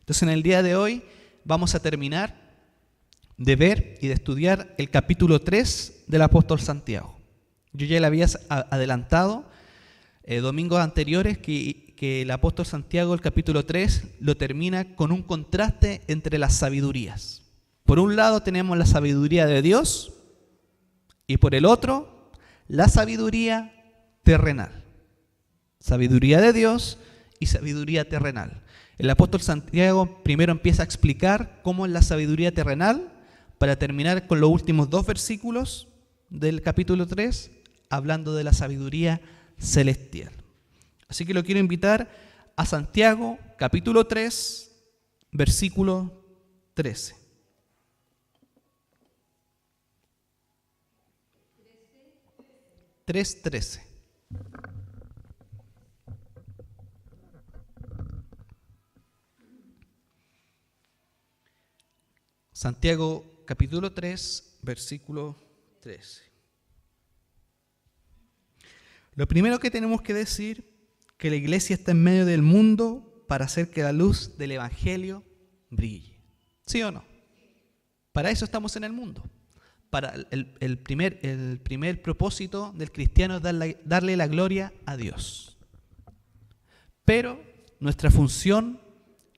Entonces, en el día de hoy vamos a terminar de ver y de estudiar el capítulo 3 del apóstol Santiago. Yo ya le había adelantado domingos anteriores que el apóstol Santiago, el capítulo 3, lo termina con un contraste entre las sabidurías. Por un lado tenemos la sabiduría de Dios y por el otro la sabiduría terrenal. Sabiduría de Dios y sabiduría terrenal. El apóstol Santiago primero empieza a explicar cómo es la sabiduría terrenal para terminar con los últimos 2 versículos del capítulo 3 hablando de la sabiduría celestial. Así que lo quiero invitar a Santiago, capítulo 3, versículo 13. Santiago, capítulo 3, versículo 13. Lo primero que tenemos que decir que la iglesia está en medio del mundo para hacer que la luz del evangelio brille. ¿Sí o no? Para eso estamos en el mundo. Para el primer propósito del cristiano es darle la gloria a Dios. Pero nuestra función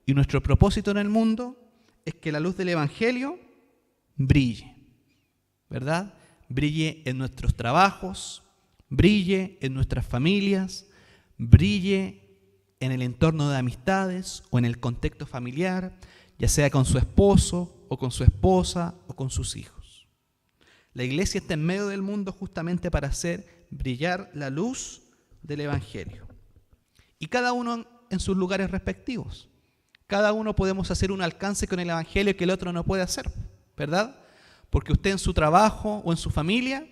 y nuestro propósito en el mundo es que la luz del evangelio brille, ¿verdad? Brille en nuestros trabajos, brille en nuestras familias, brille en el entorno de amistades o en el contexto familiar, ya sea con su esposo o con su esposa o con sus hijos. La iglesia está en medio del mundo justamente para hacer brillar la luz del evangelio. Y cada uno en sus lugares respectivos. Cada uno podemos hacer un alcance con el evangelio que el otro no puede hacer, ¿verdad? Porque usted en su trabajo o en su familia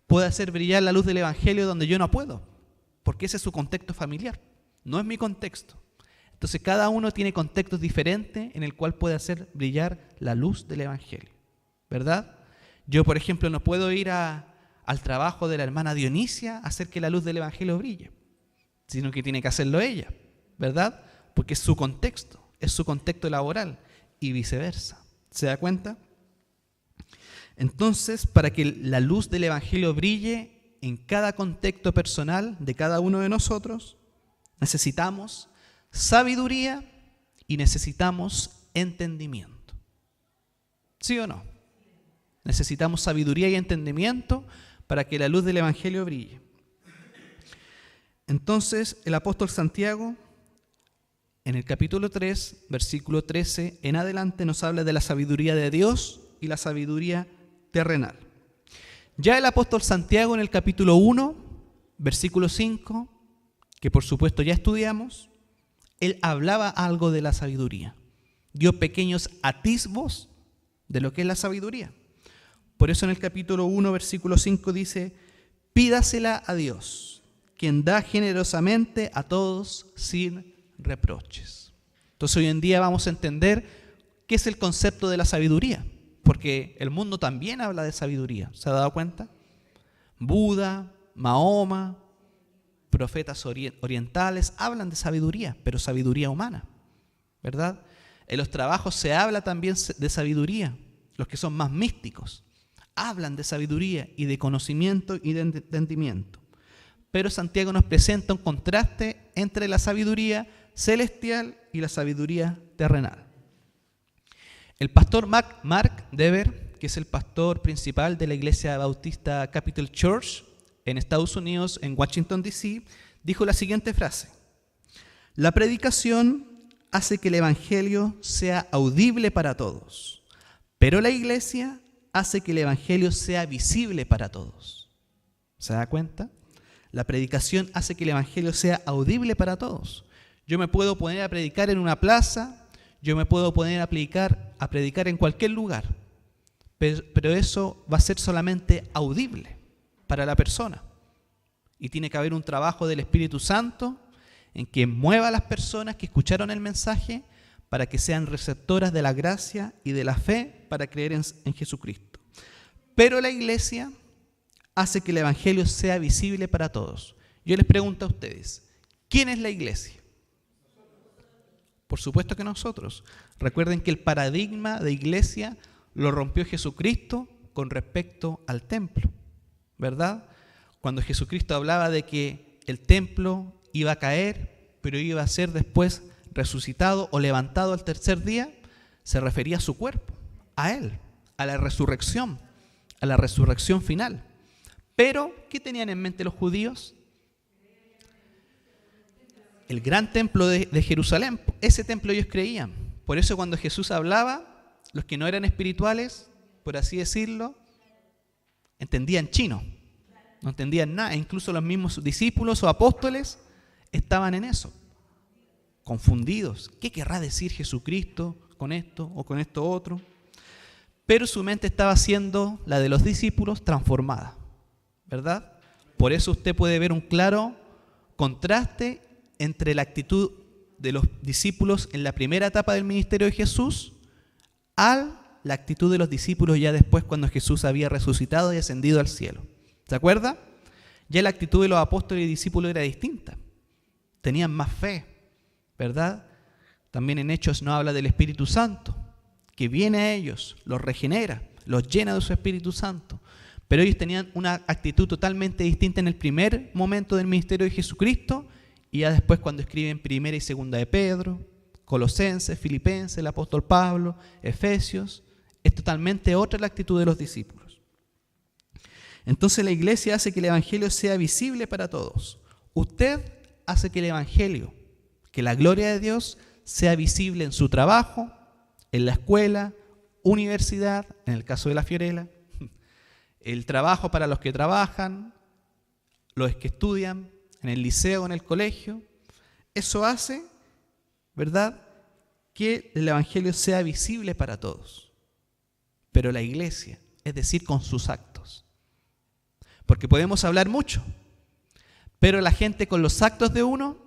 puede hacer brillar la luz del evangelio donde yo no puedo, porque ese es su contexto familiar, no es mi contexto. Entonces cada uno tiene contextos diferentes en el cual puede hacer brillar la luz del evangelio, ¿verdad? Yo, por ejemplo, no puedo ir al trabajo de la hermana Dionisia a hacer que la luz del evangelio brille, sino que tiene que hacerlo ella, ¿verdad? Porque es su contexto laboral y viceversa. ¿Se da cuenta? Entonces, para que la luz del evangelio brille en cada contexto personal de cada uno de nosotros, necesitamos sabiduría y necesitamos entendimiento. ¿Sí o no? Necesitamos sabiduría y entendimiento para que la luz del evangelio brille. Entonces, el apóstol Santiago, en el capítulo 3, versículo 13 en adelante, nos habla de la sabiduría de Dios y la sabiduría terrenal. Ya el apóstol Santiago en el capítulo 1, versículo 5, que por supuesto ya estudiamos, él hablaba algo de la sabiduría. Dio pequeños atisbos de lo que es la sabiduría. Por eso en el capítulo 1, versículo 5 dice: pídasela a Dios, quien da generosamente a todos sin reproches. Entonces hoy en día vamos a entender qué es el concepto de la sabiduría, porque el mundo también habla de sabiduría. ¿Se ha dado cuenta? Buda, Mahoma, profetas orientales hablan de sabiduría, pero sabiduría humana, ¿verdad? En los trabajos se habla también de sabiduría. Los que son más místicos hablan de sabiduría y de conocimiento y de entendimiento. Pero Santiago nos presenta un contraste entre la sabiduría celestial y la sabiduría terrenal. El pastor Mark Dever, que es el pastor principal de la Iglesia Bautista Capital Church en Estados Unidos, en Washington, D.C., dijo la siguiente frase: la predicación hace que el evangelio sea audible para todos, pero la iglesia hace que el evangelio sea visible para todos. ¿Se da cuenta? La predicación hace que el evangelio sea audible para todos. Yo me puedo poner a predicar en una plaza, yo me puedo poner a predicar en cualquier lugar, pero eso va a ser solamente audible para la persona. Y tiene que haber un trabajo del Espíritu Santo en que mueva a las personas que escucharon el mensaje para que sean receptoras de la gracia y de la fe para creer en Jesucristo. Pero la iglesia hace que el evangelio sea visible para todos. Yo les pregunto a ustedes, ¿quién es la iglesia? Por supuesto que nosotros. Recuerden que el paradigma de iglesia lo rompió Jesucristo con respecto al templo, ¿verdad? Cuando Jesucristo hablaba de que el templo iba a caer, pero iba a ser después resucitado o levantado al tercer día, se refería a su cuerpo, a Él, a la resurrección final. Pero, ¿qué tenían en mente los judíos? El gran templo de Jerusalén. Ese templo ellos creían. Por eso cuando Jesús hablaba, los que no eran espirituales, por así decirlo, entendían chino. No entendían nada. Incluso los mismos discípulos o apóstoles estaban en eso, confundidos. ¿Qué querrá decir Jesucristo con esto o con esto otro? Pero su mente estaba siendo la de los discípulos transformada, ¿verdad? Por eso usted puede ver un claro contraste entre la actitud de los discípulos en la primera etapa del ministerio de Jesús a la actitud de los discípulos ya después cuando Jesús había resucitado y ascendido al cielo. ¿Se acuerda? Ya la actitud de los apóstoles y discípulos era distinta. Tenían más fe, ¿verdad? También en Hechos nos habla del Espíritu Santo, que viene a ellos, los regenera, los llena de su Espíritu Santo. Pero ellos tenían una actitud totalmente distinta en el primer momento del ministerio de Jesucristo y ya después cuando escriben primera y segunda de Pedro, Colosenses, Filipenses, el apóstol Pablo, Efesios, es totalmente otra la actitud de los discípulos. Entonces la iglesia hace que el evangelio sea visible para todos. Usted hace que el evangelio, que la gloria de Dios sea visible en su trabajo, en la escuela, universidad, en el caso de la Fiorella, el trabajo para los que trabajan, los que estudian, en el liceo, en el colegio. Eso hace, ¿verdad?, que el evangelio sea visible para todos. Pero la iglesia, es decir, con sus actos. Porque podemos hablar mucho, pero la gente con los actos de uno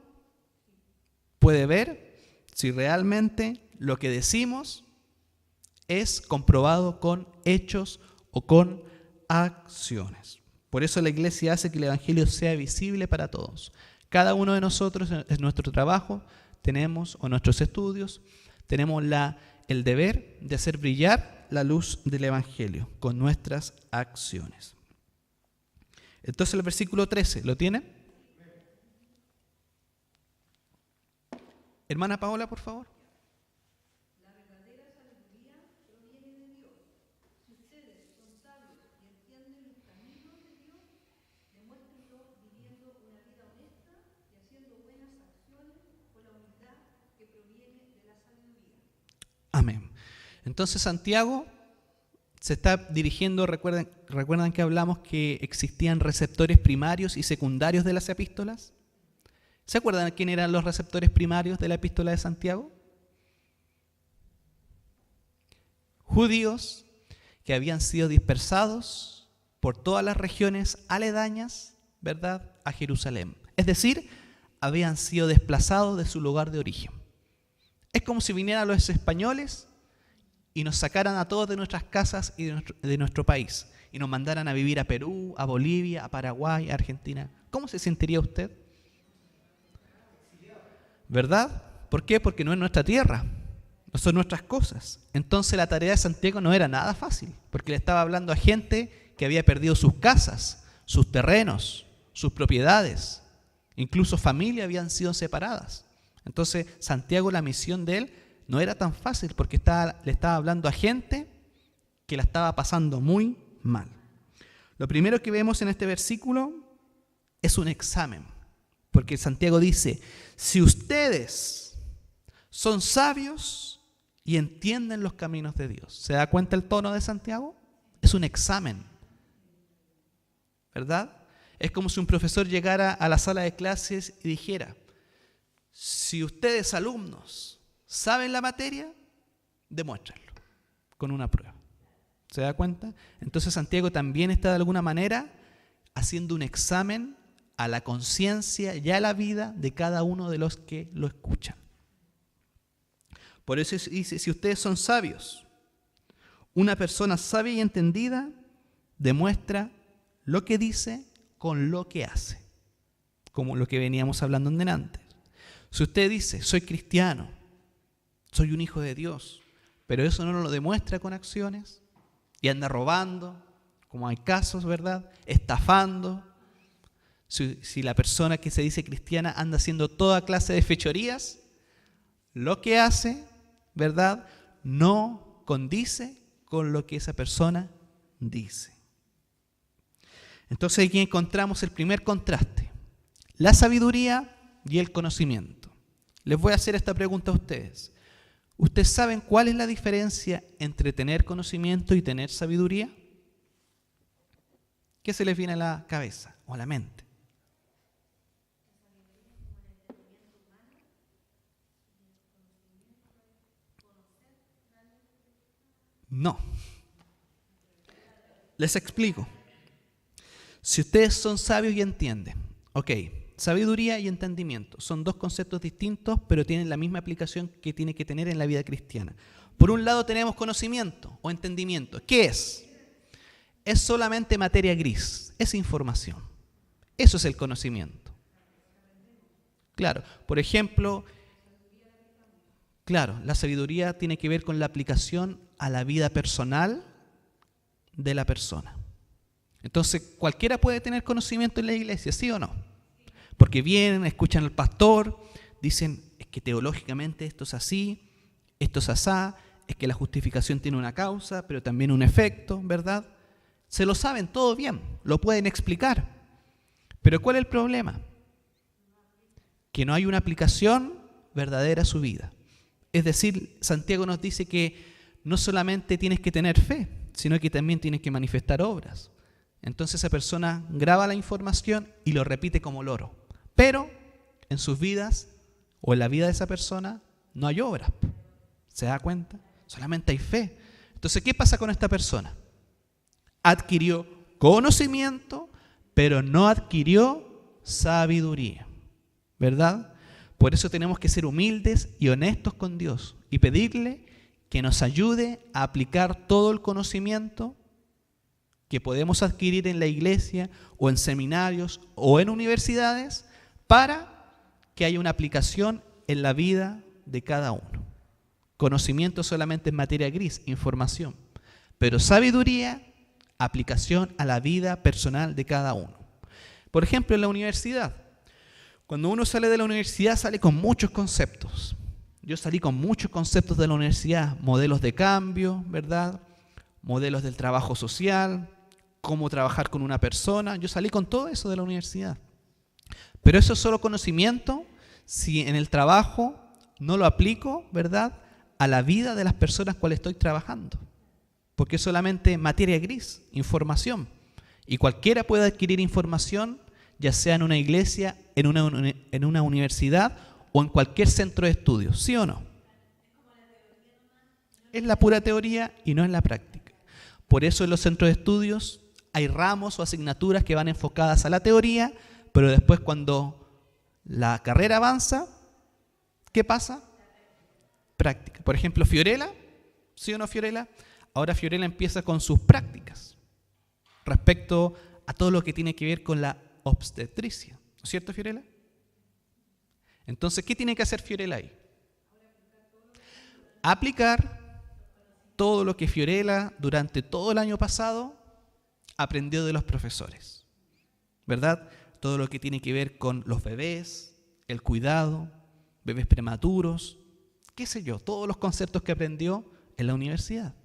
puede ver si realmente lo que decimos es comprobado con hechos o con acciones. Por eso la iglesia hace que el evangelio sea visible para todos. Cada uno de nosotros en nuestro trabajo tenemos, o nuestros estudios, tenemos el deber de hacer brillar la luz del evangelio con nuestras acciones. Entonces el versículo 13, ¿lo tiene? Hermana Paola, por favor. La verdadera sabiduría proviene de Dios. Si ustedes son sabios y entienden los caminos de Dios, demuéstrenlo viviendo una vida honesta y haciendo buenas acciones con la humildad que proviene de la sabiduría. Amén. Entonces Santiago se está dirigiendo, recuerdan que hablamos que existían receptores primarios y secundarios de las epístolas. ¿Se acuerdan quién eran los receptores primarios de la epístola de Santiago? Judíos que habían sido dispersados por todas las regiones aledañas, ¿verdad?, a Jerusalén. Es decir, habían sido desplazados de su lugar de origen. Es como si vinieran los españoles y nos sacaran a todos de nuestras casas y de nuestro país y nos mandaran a vivir a Perú, a Bolivia, a Paraguay, a Argentina. ¿Cómo se sentiría usted? ¿Verdad? ¿Por qué? Porque no es nuestra tierra, no son nuestras cosas. Entonces la tarea de Santiago no era nada fácil, porque le estaba hablando a gente que había perdido sus casas, sus terrenos, sus propiedades, incluso familias habían sido separadas. Entonces Santiago, la misión de él no era tan fácil, porque le estaba hablando a gente que la estaba pasando muy mal. Lo primero que vemos en este versículo es un examen. Porque Santiago dice, si ustedes son sabios y entienden los caminos de Dios. ¿Se da cuenta el tono de Santiago? Es un examen, ¿verdad? Es como si un profesor llegara a la sala de clases y dijera, si ustedes alumnos saben la materia, demuéstrenlo con una prueba. ¿Se da cuenta? Entonces Santiago también está de alguna manera haciendo un examen a la conciencia y a la vida de cada uno de los que lo escuchan. Por eso dice, si ustedes son sabios, una persona sabia y entendida demuestra lo que dice con lo que hace, como lo que veníamos hablando antes. Si usted dice, soy cristiano, soy un hijo de Dios, pero eso no lo demuestra con acciones y anda robando, como hay casos, ¿verdad? Estafando. Si la persona que se dice cristiana anda haciendo toda clase de fechorías, lo que hace, ¿verdad?, no condice con lo que esa persona dice. Entonces aquí encontramos el primer contraste, la sabiduría y el conocimiento. Les voy a hacer esta pregunta a ustedes. ¿Ustedes saben cuál es la diferencia entre tener conocimiento y tener sabiduría? ¿Qué se les viene a la cabeza o a la mente? No. Les explico. Si ustedes son sabios y entienden, ok, sabiduría y entendimiento son dos conceptos distintos, pero tienen la misma aplicación que tiene que tener en la vida cristiana. Por un lado tenemos conocimiento o entendimiento. ¿Qué es? Es solamente materia gris, es información. Eso es el conocimiento. Claro, por ejemplo, la sabiduría tiene que ver con la aplicación a la vida personal de la persona. Entonces, cualquiera puede tener conocimiento en la iglesia, ¿sí o no? Porque vienen, escuchan al pastor, dicen, es que teológicamente esto es así, esto es asá, es que la justificación tiene una causa, pero también un efecto, ¿verdad? Se lo saben todo bien, lo pueden explicar. Pero ¿cuál es el problema? Que no hay una aplicación verdadera a su vida. Es decir, Santiago nos dice que no solamente tienes que tener fe, sino que también tienes que manifestar obras. Entonces esa persona graba la información y lo repite como loro. Pero en sus vidas o en la vida de esa persona no hay obras. ¿Se da cuenta? Solamente hay fe. Entonces, ¿qué pasa con esta persona? Adquirió conocimiento, pero no adquirió sabiduría. ¿Verdad? Por eso tenemos que ser humildes y honestos con Dios y pedirle que nos ayude a aplicar todo el conocimiento que podemos adquirir en la iglesia o en seminarios o en universidades para que haya una aplicación en la vida de cada uno. Conocimiento solamente es materia gris, información, pero sabiduría, aplicación a la vida personal de cada uno. Por ejemplo, en la universidad, cuando uno sale de la universidad sale con muchos conceptos. Yo salí con muchos conceptos de la universidad, modelos de cambio, ¿verdad? Modelos del trabajo social, cómo trabajar con una persona. Yo salí con todo eso de la universidad. Pero eso es solo conocimiento si en el trabajo no lo aplico, ¿verdad?, a la vida de las personas con las que estoy trabajando. Porque es solamente materia gris, información. Y cualquiera puede adquirir información, ya sea en una iglesia, en una universidad o en cualquier centro de estudios, ¿sí o no? Es la pura teoría y no es la práctica. Por eso en los centros de estudios hay ramos o asignaturas que van enfocadas a la teoría, pero después cuando la carrera avanza, ¿qué pasa? Práctica. Por ejemplo, Fiorella, ¿sí o no Fiorella? Ahora Fiorella empieza con sus prácticas respecto a todo lo que tiene que ver con la obstetricia. ¿No es cierto, Fiorella? Entonces, ¿qué tiene que hacer Fiorella ahí? Aplicar todo lo que Fiorella durante todo el año pasado aprendió de los profesores, ¿verdad? Todo lo que tiene que ver con los bebés, el cuidado, bebés prematuros, qué sé yo, todos los conceptos que aprendió en la universidad.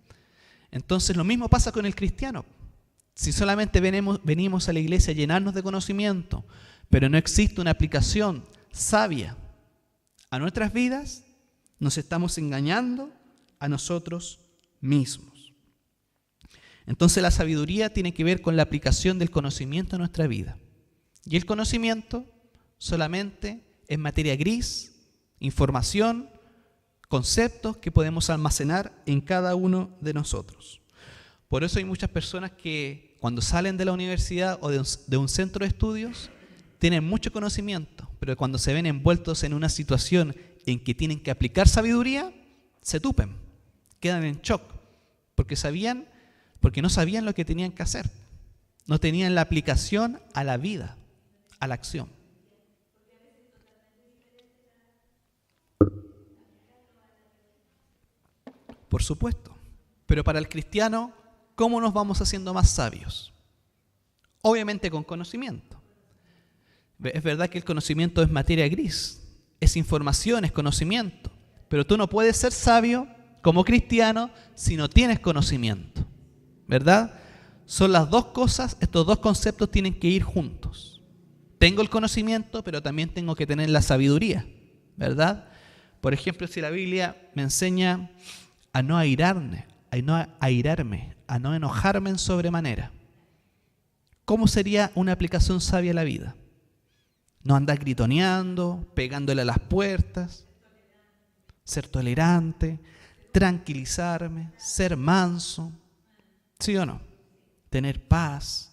Entonces, lo mismo pasa con el cristiano. Si solamente venimos a la iglesia a llenarnos de conocimiento, pero no existe una aplicación sabia a nuestras vidas, nos estamos engañando a nosotros mismos. Entonces la sabiduría tiene que ver con la aplicación del conocimiento a nuestra vida. Y el conocimiento solamente es materia gris, información, conceptos que podemos almacenar en cada uno de nosotros. Por eso hay muchas personas que cuando salen de la universidad o de un centro de estudios tienen mucho conocimiento, pero cuando se ven envueltos en una situación en que tienen que aplicar sabiduría, se tupen, quedan en shock, porque no sabían lo que tenían que hacer. No tenían la aplicación a la vida, a la acción. Por supuesto. Pero para el cristiano, ¿cómo nos vamos haciendo más sabios? Obviamente con conocimiento. Es verdad que el conocimiento es materia gris, es información, es conocimiento. Pero tú no puedes ser sabio como cristiano si no tienes conocimiento. ¿Verdad? Son las dos cosas, estos dos conceptos tienen que ir juntos. Tengo el conocimiento, pero también tengo que tener la sabiduría. ¿Verdad? Por ejemplo, si la Biblia me enseña a no airarme, a no enojarme en sobremanera, ¿cómo sería una aplicación sabia a la vida? No andar gritoneando, pegándole a las puertas, ser tolerante, tranquilizarme, ser manso, ¿sí o no? Tener paz.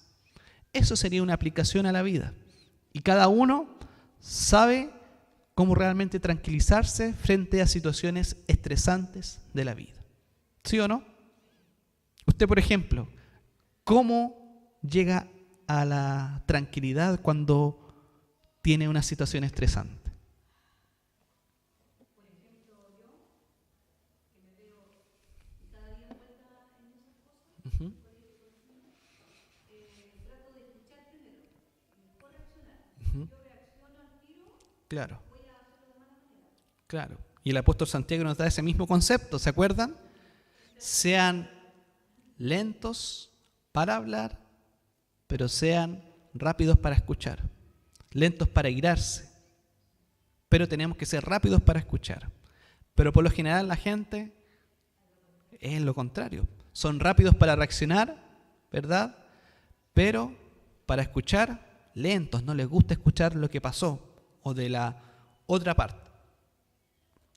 Eso sería una aplicación a la vida. Y cada uno sabe cómo realmente tranquilizarse frente a situaciones estresantes de la vida. ¿Sí o no? Usted, por ejemplo, ¿cómo llega a la tranquilidad cuando tiene una situación estresante? Por ejemplo, yo, que me veo cada día envuelta en esas cosas, Uh-huh. trato de escuchar primero y después reaccionar. Uh-huh. Yo reacciono al tiro, Claro, voy a hacerlo de mala manera. claro. Y el apóstol Santiago nos da ese mismo concepto, ¿se acuerdan? Sean lentos para hablar, pero sean rápidos para escuchar. Lentos para irarse, pero tenemos que ser rápidos para escuchar. Pero por lo general la gente es lo contrario. Son rápidos para reaccionar, ¿verdad? Pero para escuchar, lentos, no les gusta escuchar lo que pasó o de la otra parte.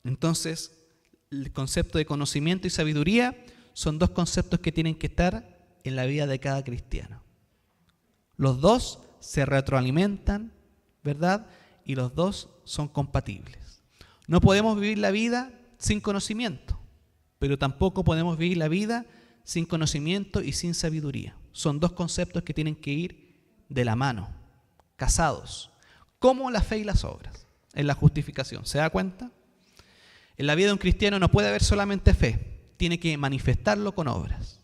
Entonces, el concepto de conocimiento y sabiduría son dos conceptos que tienen que estar en la vida de cada cristiano. Los dos se retroalimentan, ¿verdad? Y los dos son compatibles. No podemos vivir la vida sin conocimiento, pero tampoco podemos vivir la vida sin conocimiento y sin sabiduría. Son dos conceptos que tienen que ir de la mano, casados, como la fe y las obras, en la justificación. ¿Se da cuenta? En la vida de un cristiano no puede haber solamente fe, tiene que manifestarlo con obras.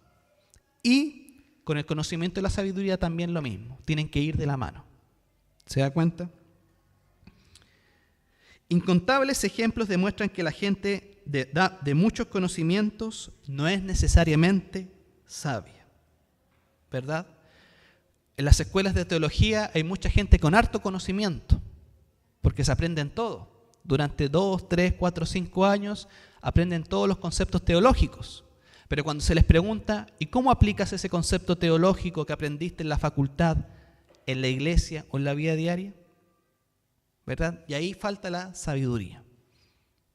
Y con el conocimiento y la sabiduría también lo mismo, tienen que ir de la mano. ¿Se da cuenta? Incontables ejemplos demuestran que la gente de muchos conocimientos no es necesariamente sabia, ¿verdad? En las escuelas de teología hay mucha gente con harto conocimiento, porque se aprenden todo. Durante 2, 3, 4, 5 años aprenden todos los conceptos teológicos. Pero cuando se les pregunta, ¿y cómo aplicas ese concepto teológico que aprendiste en la facultad, en la iglesia o en la vida diaria? ¿Verdad? Y ahí falta la sabiduría.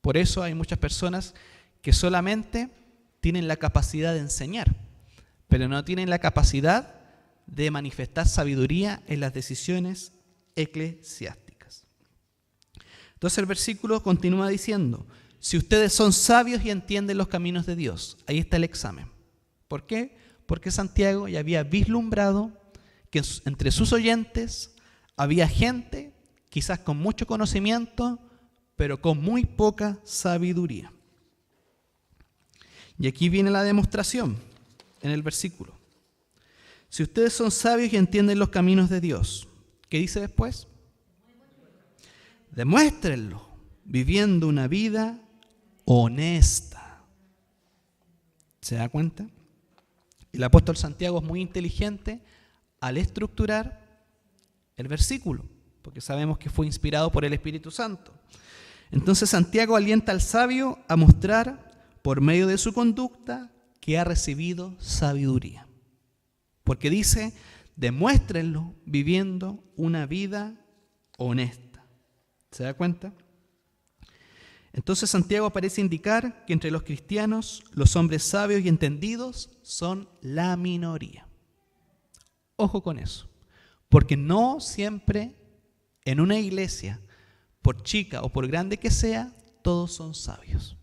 Por eso hay muchas personas que solamente tienen la capacidad de enseñar, pero no tienen la capacidad de manifestar sabiduría en las decisiones eclesiásticas. Entonces el versículo continúa diciendo, si ustedes son sabios y entienden los caminos de Dios, ahí está el examen. ¿Por qué? Porque Santiago ya había vislumbrado que entre sus oyentes había gente, quizás con mucho conocimiento, pero con muy poca sabiduría. Y aquí viene la demostración en el versículo. Si ustedes son sabios y entienden los caminos de Dios, ¿qué dice después? Demuéstrenlo viviendo una vida honesta. ¿Se da cuenta? El apóstol Santiago es muy inteligente al estructurar el versículo, porque sabemos que fue inspirado por el Espíritu Santo. Entonces Santiago alienta al sabio a mostrar por medio de su conducta que ha recibido sabiduría. Porque dice, demuéstrenlo viviendo una vida honesta. ¿Se da cuenta? Entonces Santiago parece indicar que entre los cristianos, los hombres sabios y entendidos son la minoría. Ojo con eso, porque no siempre en una iglesia, por chica o por grande que sea, todos son sabios.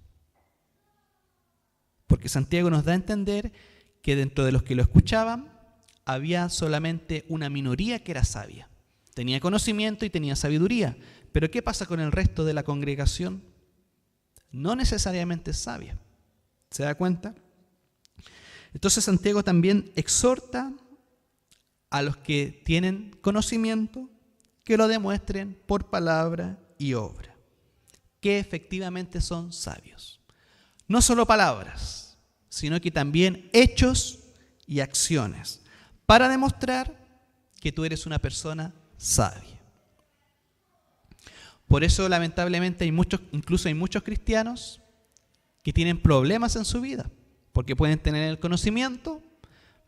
Porque Santiago nos da a entender que dentro de los que lo escuchaban, había solamente una minoría que era sabia. Tenía conocimiento y tenía sabiduría. Pero ¿qué pasa con el resto de la congregación? No necesariamente es sabia. ¿Se da cuenta? Entonces Santiago también exhorta a los que tienen conocimiento que lo demuestren por palabra y obra, que efectivamente son sabios. No solo palabras, sino que también hechos y acciones, para demostrar que tú eres una persona sabia. Por eso, lamentablemente, incluso hay muchos cristianos que tienen problemas en su vida, porque pueden tener el conocimiento,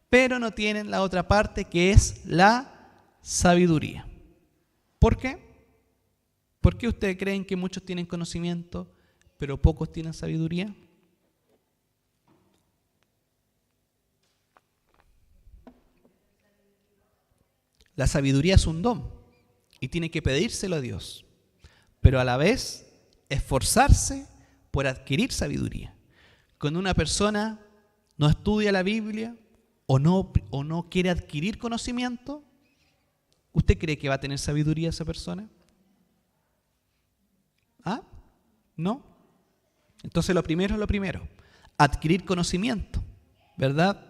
pero no tienen la otra parte, que es la sabiduría. ¿Por qué? ¿Por qué ustedes creen que muchos tienen conocimiento, pero pocos tienen sabiduría? La sabiduría es un don y tiene que pedírselo a Dios, pero a la vez esforzarse por adquirir sabiduría. Cuando una persona no estudia la Biblia o no quiere adquirir conocimiento, ¿usted cree que va a tener sabiduría esa persona? ¿Ah? ¿No? Entonces lo primero es lo primero, adquirir conocimiento, ¿verdad?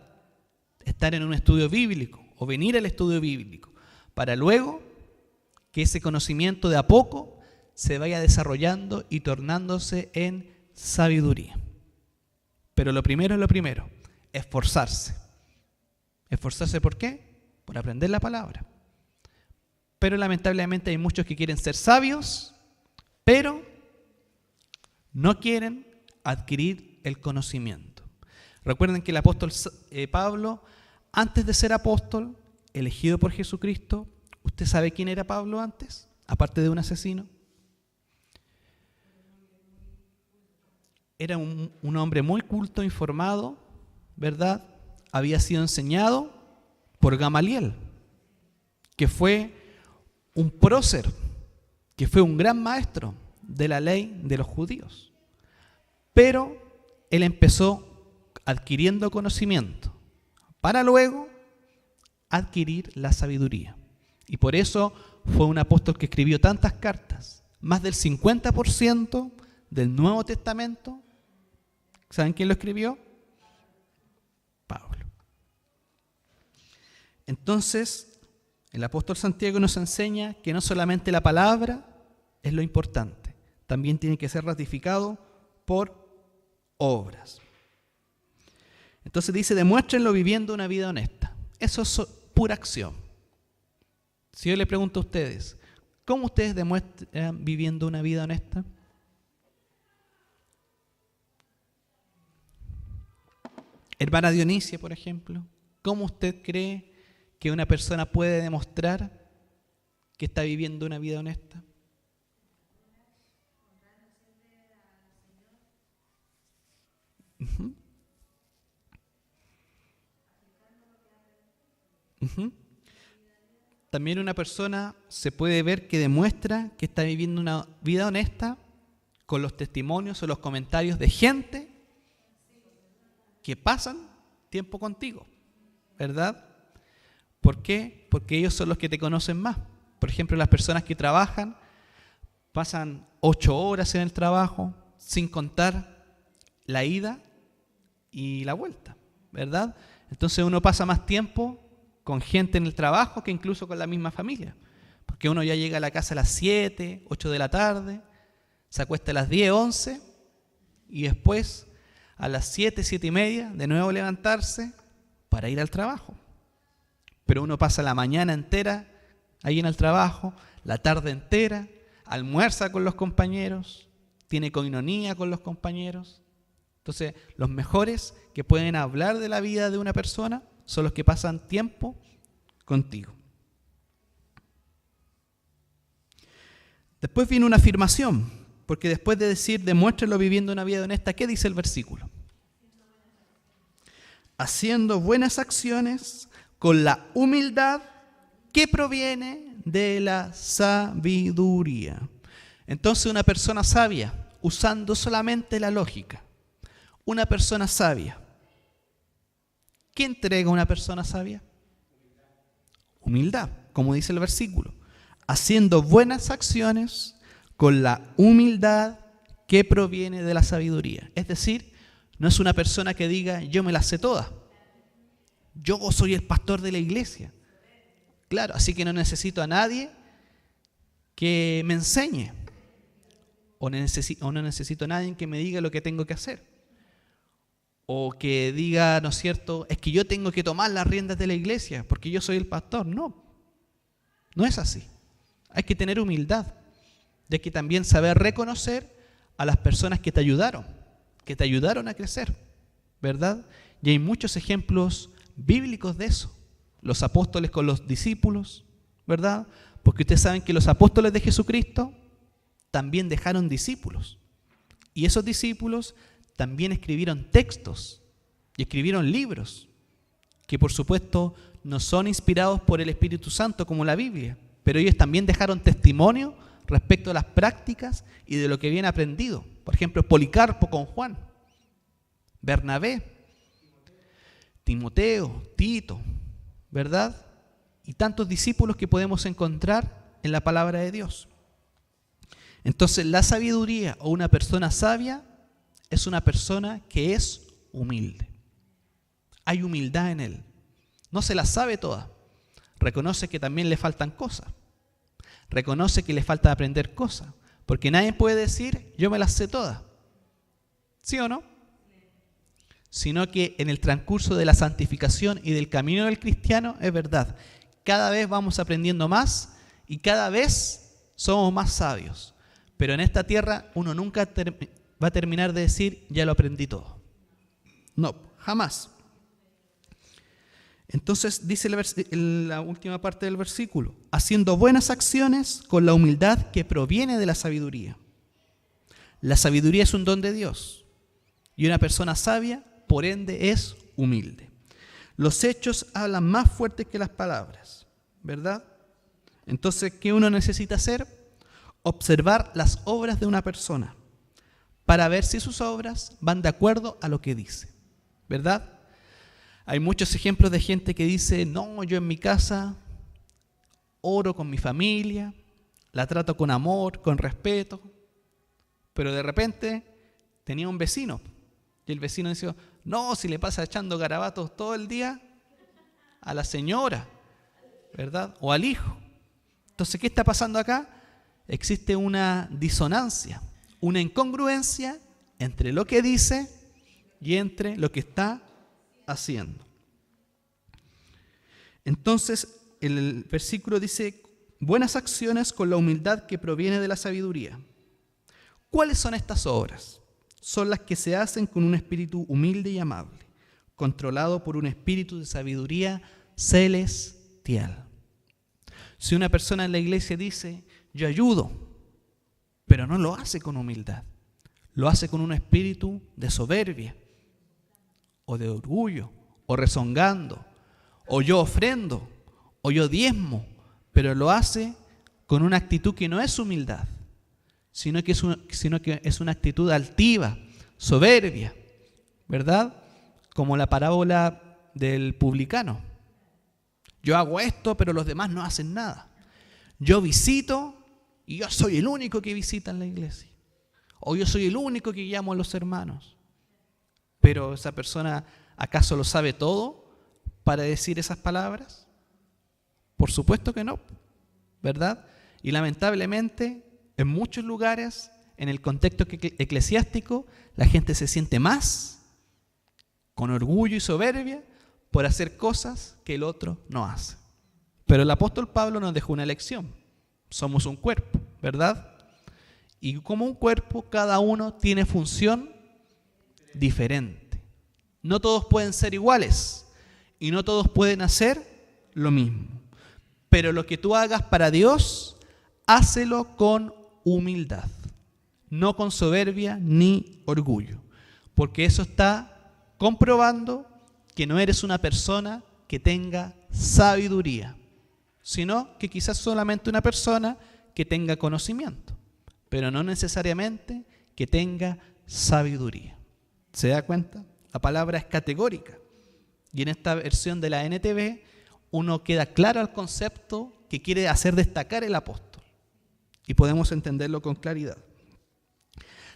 Estar en un estudio bíblico o venir al estudio bíblico, para luego que ese conocimiento de a poco se vaya desarrollando y tornándose en sabiduría. Pero lo primero es lo primero, esforzarse. ¿Esforzarse por qué? Por aprender la palabra. Pero lamentablemente hay muchos que quieren ser sabios, pero no quieren adquirir el conocimiento. Recuerden que el apóstol Pablo, antes de ser apóstol, elegido por Jesucristo, ¿usted sabe quién era Pablo antes? Aparte de un asesino. Era un hombre muy culto, informado, ¿verdad? Había sido enseñado por Gamaliel, que fue un prócer, que fue un gran maestro de la ley de los judíos. Pero él empezó adquiriendo conocimiento para luego adquirir la sabiduría. Y por eso fue un apóstol que escribió tantas cartas. Más del 50% del Nuevo Testamento, ¿saben quién lo escribió? Pablo. Entonces, el apóstol Santiago nos enseña que no solamente la palabra es lo importante, también tiene que ser ratificado por obras. Entonces dice, demuéstrenlo viviendo una vida honesta. Eso es pura acción. Si yo le pregunto a ustedes, ¿cómo ustedes demuestran viviendo una vida honesta? Hermana Dionisia, por ejemplo, ¿cómo usted cree que una persona puede demostrar que está viviendo una vida honesta? Uh-huh. Uh-huh. También una persona se puede ver que demuestra que está viviendo una vida honesta con los testimonios o los comentarios de gente que pasan tiempo contigo, ¿verdad? ¿Por qué? Porque ellos son los que te conocen más. Por ejemplo, las personas que trabajan pasan 8 horas en el trabajo, sin contar la ida y la vuelta, ¿verdad? Entonces uno pasa más tiempo con gente en el trabajo que incluso con la misma familia. Porque uno ya llega a la casa a las 7, 8 de la tarde, se acuesta a las 10, 11 y después a las 7, 7 y media de nuevo levantarse para ir al trabajo. Pero uno pasa la mañana entera ahí en el trabajo, la tarde entera, almuerza con los compañeros, tiene coinonía con los compañeros. Entonces, los mejores que pueden hablar de la vida de una persona son los que pasan tiempo contigo. Después viene una afirmación, porque después de decir, demuéstrenlo viviendo una vida honesta, ¿qué dice el versículo? Haciendo buenas acciones con la humildad que proviene de la sabiduría. Entonces, una persona sabia, usando solamente la lógica, una persona sabia, ¿qué entrega una persona sabia? Humildad, como dice el versículo. Haciendo buenas acciones con la humildad que proviene de la sabiduría. Es decir, No es una persona que diga, yo me las sé todas. Yo soy el pastor de la iglesia. Claro, así que no necesito a nadie que me enseñe. O no necesito a nadie que me diga lo que tengo que hacer. O que diga, ¿no es cierto?, es que yo tengo que tomar las riendas de la iglesia porque yo soy el pastor. No, no es así. Hay que tener humildad. Y hay que también saber reconocer a las personas que te ayudaron a crecer, ¿verdad? Y hay muchos ejemplos bíblicos de eso. Los apóstoles con los discípulos, ¿verdad? Porque ustedes saben que los apóstoles de Jesucristo también dejaron discípulos. Y esos discípulos también escribieron textos y escribieron libros que por supuesto no son inspirados por el Espíritu Santo como la Biblia, pero ellos también dejaron testimonio respecto a las prácticas y de lo que habían aprendido. Por ejemplo, Policarpo con Juan, Bernabé, Timoteo, Tito, ¿verdad? Y tantos discípulos que podemos encontrar en la palabra de Dios. Entonces, la sabiduría o una persona sabia es una persona que es humilde. Hay humildad en él. No se las sabe todas. Reconoce que también le faltan cosas. Reconoce que le falta aprender cosas. Porque nadie puede decir, yo me las sé todas. ¿Sí o no? Sino que en el transcurso de la santificación y del camino del cristiano, es verdad, cada vez vamos aprendiendo más y cada vez somos más sabios. Pero en esta tierra uno nunca va a terminar de decir, ya lo aprendí todo. No, jamás. Entonces dice la última parte del versículo, haciendo buenas acciones con la humildad que proviene de la sabiduría. La sabiduría es un don de Dios y una persona sabia, por ende, es humilde. Los hechos hablan más fuerte que las palabras, ¿verdad? Entonces, ¿qué uno necesita hacer? Observar las obras de una persona para ver si sus obras van de acuerdo a lo que dice, ¿verdad? Hay muchos ejemplos de gente que dice, no, yo en mi casa oro con mi familia, la trato con amor, con respeto, pero de repente tenía un vecino y el vecino decía, no, si le pasa echando garabatos todo el día a la señora, ¿verdad? O al hijo. Entonces, ¿qué está pasando acá? Existe una disonancia, una incongruencia entre lo que dice y entre lo que está haciendo. Entonces, el versículo dice, buenas acciones con la humildad que proviene de la sabiduría. ¿Cuáles son estas obras? Son las que se hacen con un espíritu humilde y amable, controlado por un espíritu de sabiduría celestial. Si una persona en la iglesia dice, yo ayudo, pero no lo hace con humildad, lo hace con un espíritu de soberbia, o de orgullo, o rezongando, o yo ofrendo, o yo diezmo, pero lo hace con una actitud que no es humildad, sino que es una actitud altiva, soberbia, ¿verdad? Como la parábola del publicano. Yo hago esto, pero los demás no hacen nada. Yo visito y yo soy el único que visita en la iglesia. O yo soy el único que llamo a los hermanos. Pero esa persona, ¿acaso lo sabe todo para decir esas palabras? Por supuesto que no, ¿verdad? Y lamentablemente, en muchos lugares, en el contexto eclesiástico, la gente se siente más con orgullo y soberbia por hacer cosas que el otro no hace. Pero el apóstol Pablo nos dejó una lección. Somos un cuerpo, ¿verdad? Y como un cuerpo, cada uno tiene función diferente. No todos pueden ser iguales y no todos pueden hacer lo mismo. Pero lo que tú hagas para Dios, hácelo con humildad, no con soberbia ni orgullo, porque eso está comprobando que no eres una persona que tenga sabiduría, sino que quizás solamente una persona que tenga conocimiento, pero no necesariamente que tenga sabiduría. ¿Se da cuenta? La palabra es categórica. Y en esta versión de la NTV, uno queda claro al concepto que quiere hacer destacar el apóstol. Y podemos entenderlo con claridad.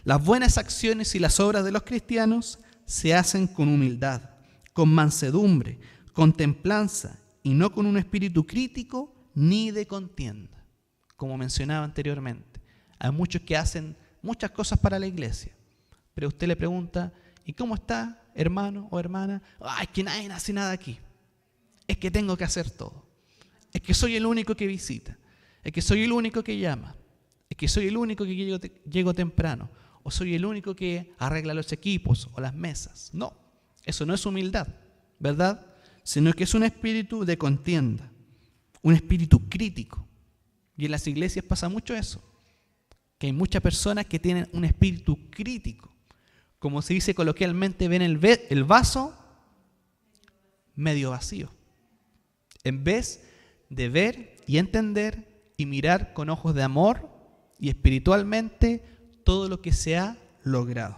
Las buenas acciones y las obras de los cristianos se hacen con humildad, con mansedumbre, con templanza y no con un espíritu crítico ni de contienda. Como mencionaba anteriormente, hay muchos que hacen muchas cosas para la iglesia, pero usted le pregunta, ¿y cómo está, hermano o hermana? Ay, es que nadie hace nada aquí. Es que tengo que hacer todo. Es que soy el único que visita. Es que soy el único que llama. Es que soy el único que llego temprano. O soy el único que arregla los equipos o las mesas. No, eso no es humildad, ¿verdad? Sino que es un espíritu de contienda, un espíritu crítico. Y en las iglesias pasa mucho eso, que hay muchas personas que tienen un espíritu crítico. Como se dice coloquialmente, ven el vaso medio vacío. En vez de ver y entender y mirar con ojos de amor y espiritualmente todo lo que se ha logrado.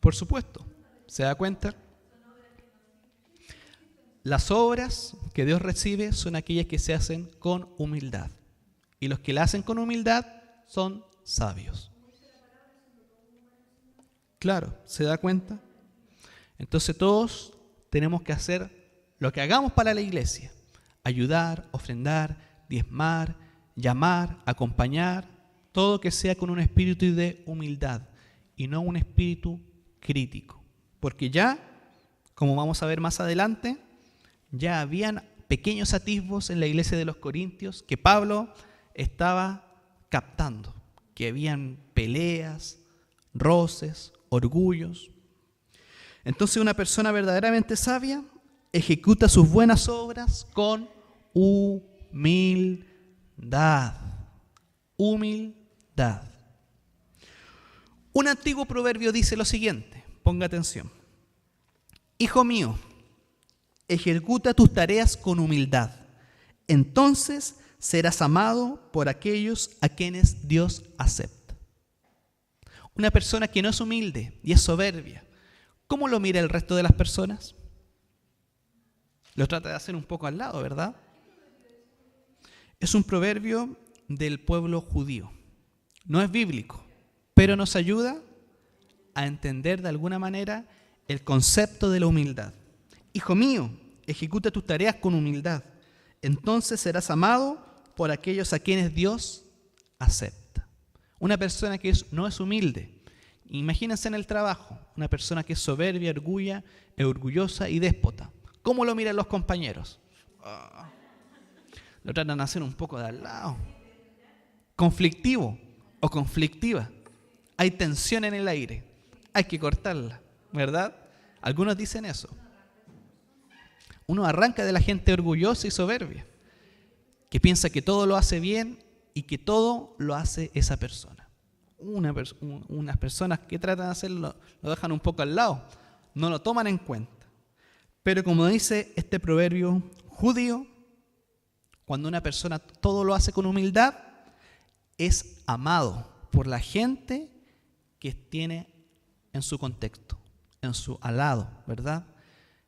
Por supuesto, ¿se da cuenta? Las obras que Dios recibe son aquellas que se hacen con humildad. Y los que la hacen con humildad son sabios. Claro, ¿se da cuenta? Entonces todos tenemos que hacer lo que hagamos para la iglesia. Ayudar, ofrendar, diezmar, llamar, acompañar, todo que sea con un espíritu de humildad y no un espíritu crítico. Porque ya, como vamos a ver más adelante, ya habían pequeños atisbos en la iglesia de los Corintios que Pablo estaba captando, que habían peleas, roces, orgullos. Entonces una persona verdaderamente sabia ejecuta sus buenas obras con humildad. Humildad. Un antiguo proverbio dice lo siguiente, ponga atención. Hijo mío, ejecuta tus tareas con humildad. Entonces serás amado por aquellos a quienes Dios acepta. Una persona que no es humilde y es soberbia, ¿cómo lo mira el resto de las personas? Lo trata de hacer un poco al lado, ¿verdad? Es un proverbio del pueblo judío. No es bíblico, pero nos ayuda a entender de alguna manera el concepto de la humildad. Hijo mío, ejecuta tus tareas con humildad. Entonces serás amado por aquellos a quienes Dios acepta. Una persona que no es humilde. Imagínense en el trabajo, una persona que es soberbia, orgullosa y déspota. ¿Cómo lo miran los compañeros? Lo tratan de hacer un poco de al lado. Conflictivo o conflictiva. Hay tensión en el aire. Hay que cortarla, ¿verdad? Algunos dicen eso. Uno arranca de la gente orgullosa y soberbia, que piensa que todo lo hace bien y que todo lo hace esa persona. Unas personas que tratan de hacerlo lo dejan un poco al lado, no lo toman en cuenta. Pero como dice este proverbio judío, cuando una persona todo lo hace con humildad, es amado por la gente que tiene en su contexto, en su al lado, ¿verdad?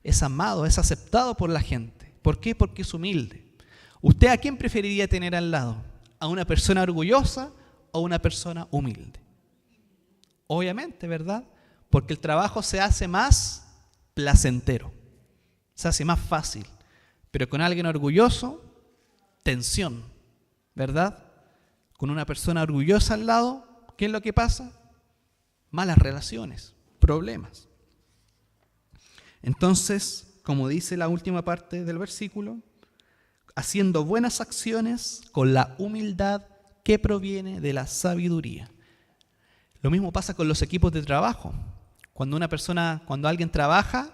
Es amado, es aceptado por la gente. ¿Por qué? Porque es humilde. ¿Usted a quién preferiría tener al lado? ¿A una persona orgullosa o a una persona humilde? Obviamente, ¿verdad? Porque el trabajo se hace más placentero, se hace más fácil. Pero con alguien orgulloso, tensión, ¿verdad? Con una persona orgullosa al lado, ¿qué es lo que pasa? Malas relaciones, problemas. Entonces, como dice la última parte del versículo, haciendo buenas acciones con la humildad que proviene de la sabiduría. Lo mismo pasa con los equipos de trabajo. Cuando alguien trabaja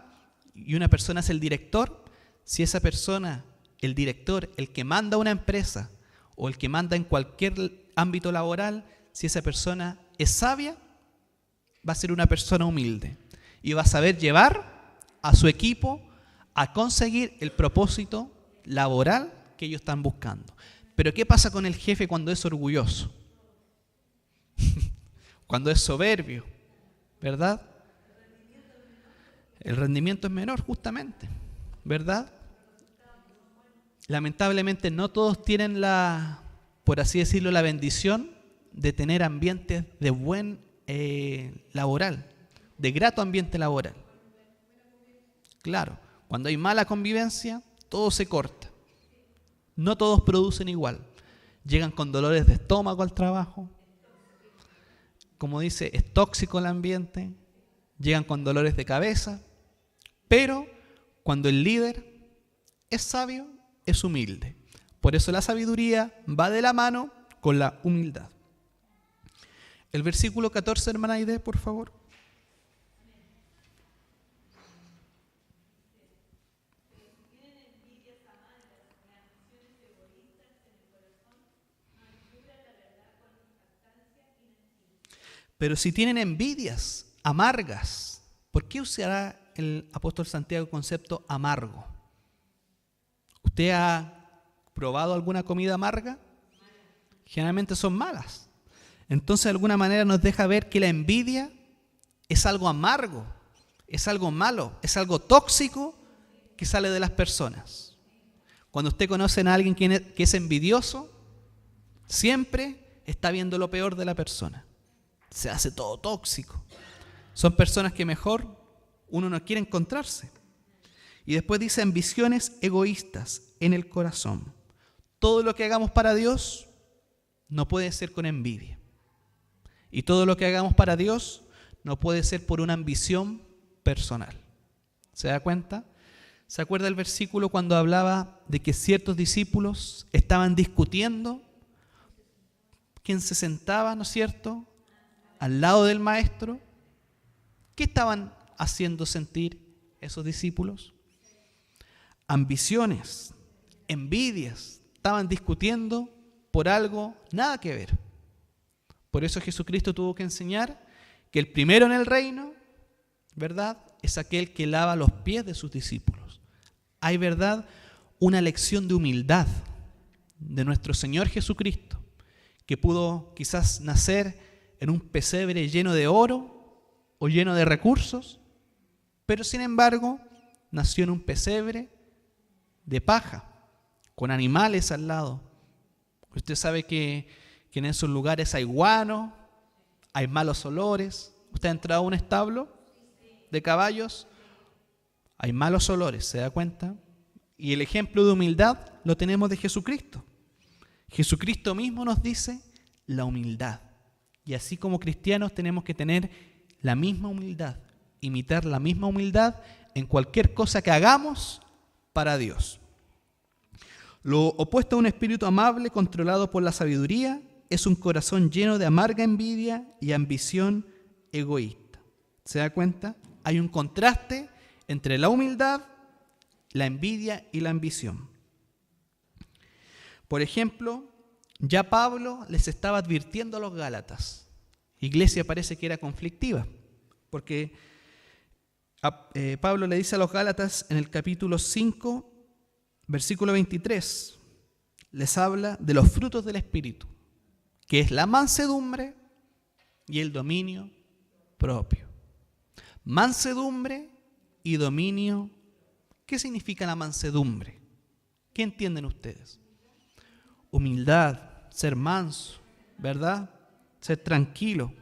y una persona es el director, si esa persona, el director, el que manda una empresa o el que manda en cualquier ámbito laboral, si esa persona es sabia, va a ser una persona humilde y va a saber llevar a su equipo a conseguir el propósito laboral que ellos están buscando. Pero ¿qué pasa con el jefe cuando es orgulloso? Cuando es soberbio, ¿verdad? El rendimiento es menor justamente, ¿verdad? lamentablemente no todos tienen por así decirlo, la bendición de tener ambientes de buen laboral, de grato ambiente laboral. Claro, cuando hay mala convivencia, todo se corta. No todos producen igual. Llegan con dolores de estómago al trabajo. Como dice, es tóxico el ambiente. Llegan con dolores de cabeza. Pero cuando el líder es sabio, es humilde. Por eso la sabiduría va de la mano con la humildad. El versículo 14, hermana Aide, por favor. Pero si tienen envidias amargas, ¿por qué usará el apóstol Santiago el concepto amargo? ¿Usted ha probado alguna comida amarga? Generalmente son malas. Entonces de alguna manera nos deja ver que la envidia es algo amargo, es algo malo, es algo tóxico que sale de las personas. Cuando usted conoce a alguien que es envidioso, siempre está viendo lo peor de la persona. Se hace todo tóxico. Son personas que mejor uno no quiere encontrarse. Y después dice ambiciones egoístas en el corazón. Todo lo que hagamos para Dios no puede ser con envidia. Y todo lo que hagamos para Dios no puede ser por una ambición personal. ¿Se da cuenta? ¿Se acuerda el versículo cuando hablaba de que ciertos discípulos estaban discutiendo quién se sentaba, ¿no es cierto?, al lado del maestro? ¿Qué estaban haciendo sentir esos discípulos? Ambiciones, envidias, estaban discutiendo por algo nada que ver. Por eso Jesucristo tuvo que enseñar que el primero en el reino, ¿verdad?, es aquel que lava los pies de sus discípulos. Hay, ¿verdad?, una lección de humildad de nuestro Señor Jesucristo, que pudo quizás nacer en un pesebre lleno de oro o lleno de recursos, pero sin embargo nació en un pesebre de paja, con animales al lado. Usted sabe que en esos lugares hay guano, hay malos olores. ¿Usted ha entrado a un establo de caballos? Hay malos olores, ¿se da cuenta? Y el ejemplo de humildad lo tenemos de Jesucristo. Jesucristo mismo nos dice la humildad. Y así como cristianos tenemos que tener la misma humildad, imitar la misma humildad en cualquier cosa que hagamos para Dios. Lo opuesto a un espíritu amable controlado por la sabiduría es un corazón lleno de amarga envidia y ambición egoísta. ¿Se da cuenta? Hay un contraste entre la humildad, la envidia y la ambición. Por ejemplo, ya Pablo les estaba advirtiendo a los Gálatas. Iglesia parece que era conflictiva, porque Pablo le dice a los Gálatas en el capítulo 5, versículo 23, les habla de los frutos del Espíritu, que es la mansedumbre y el dominio propio. Mansedumbre y dominio. ¿Qué significa la mansedumbre? ¿Qué entienden ustedes? Humildad, ser manso, ¿verdad? Ser tranquilo,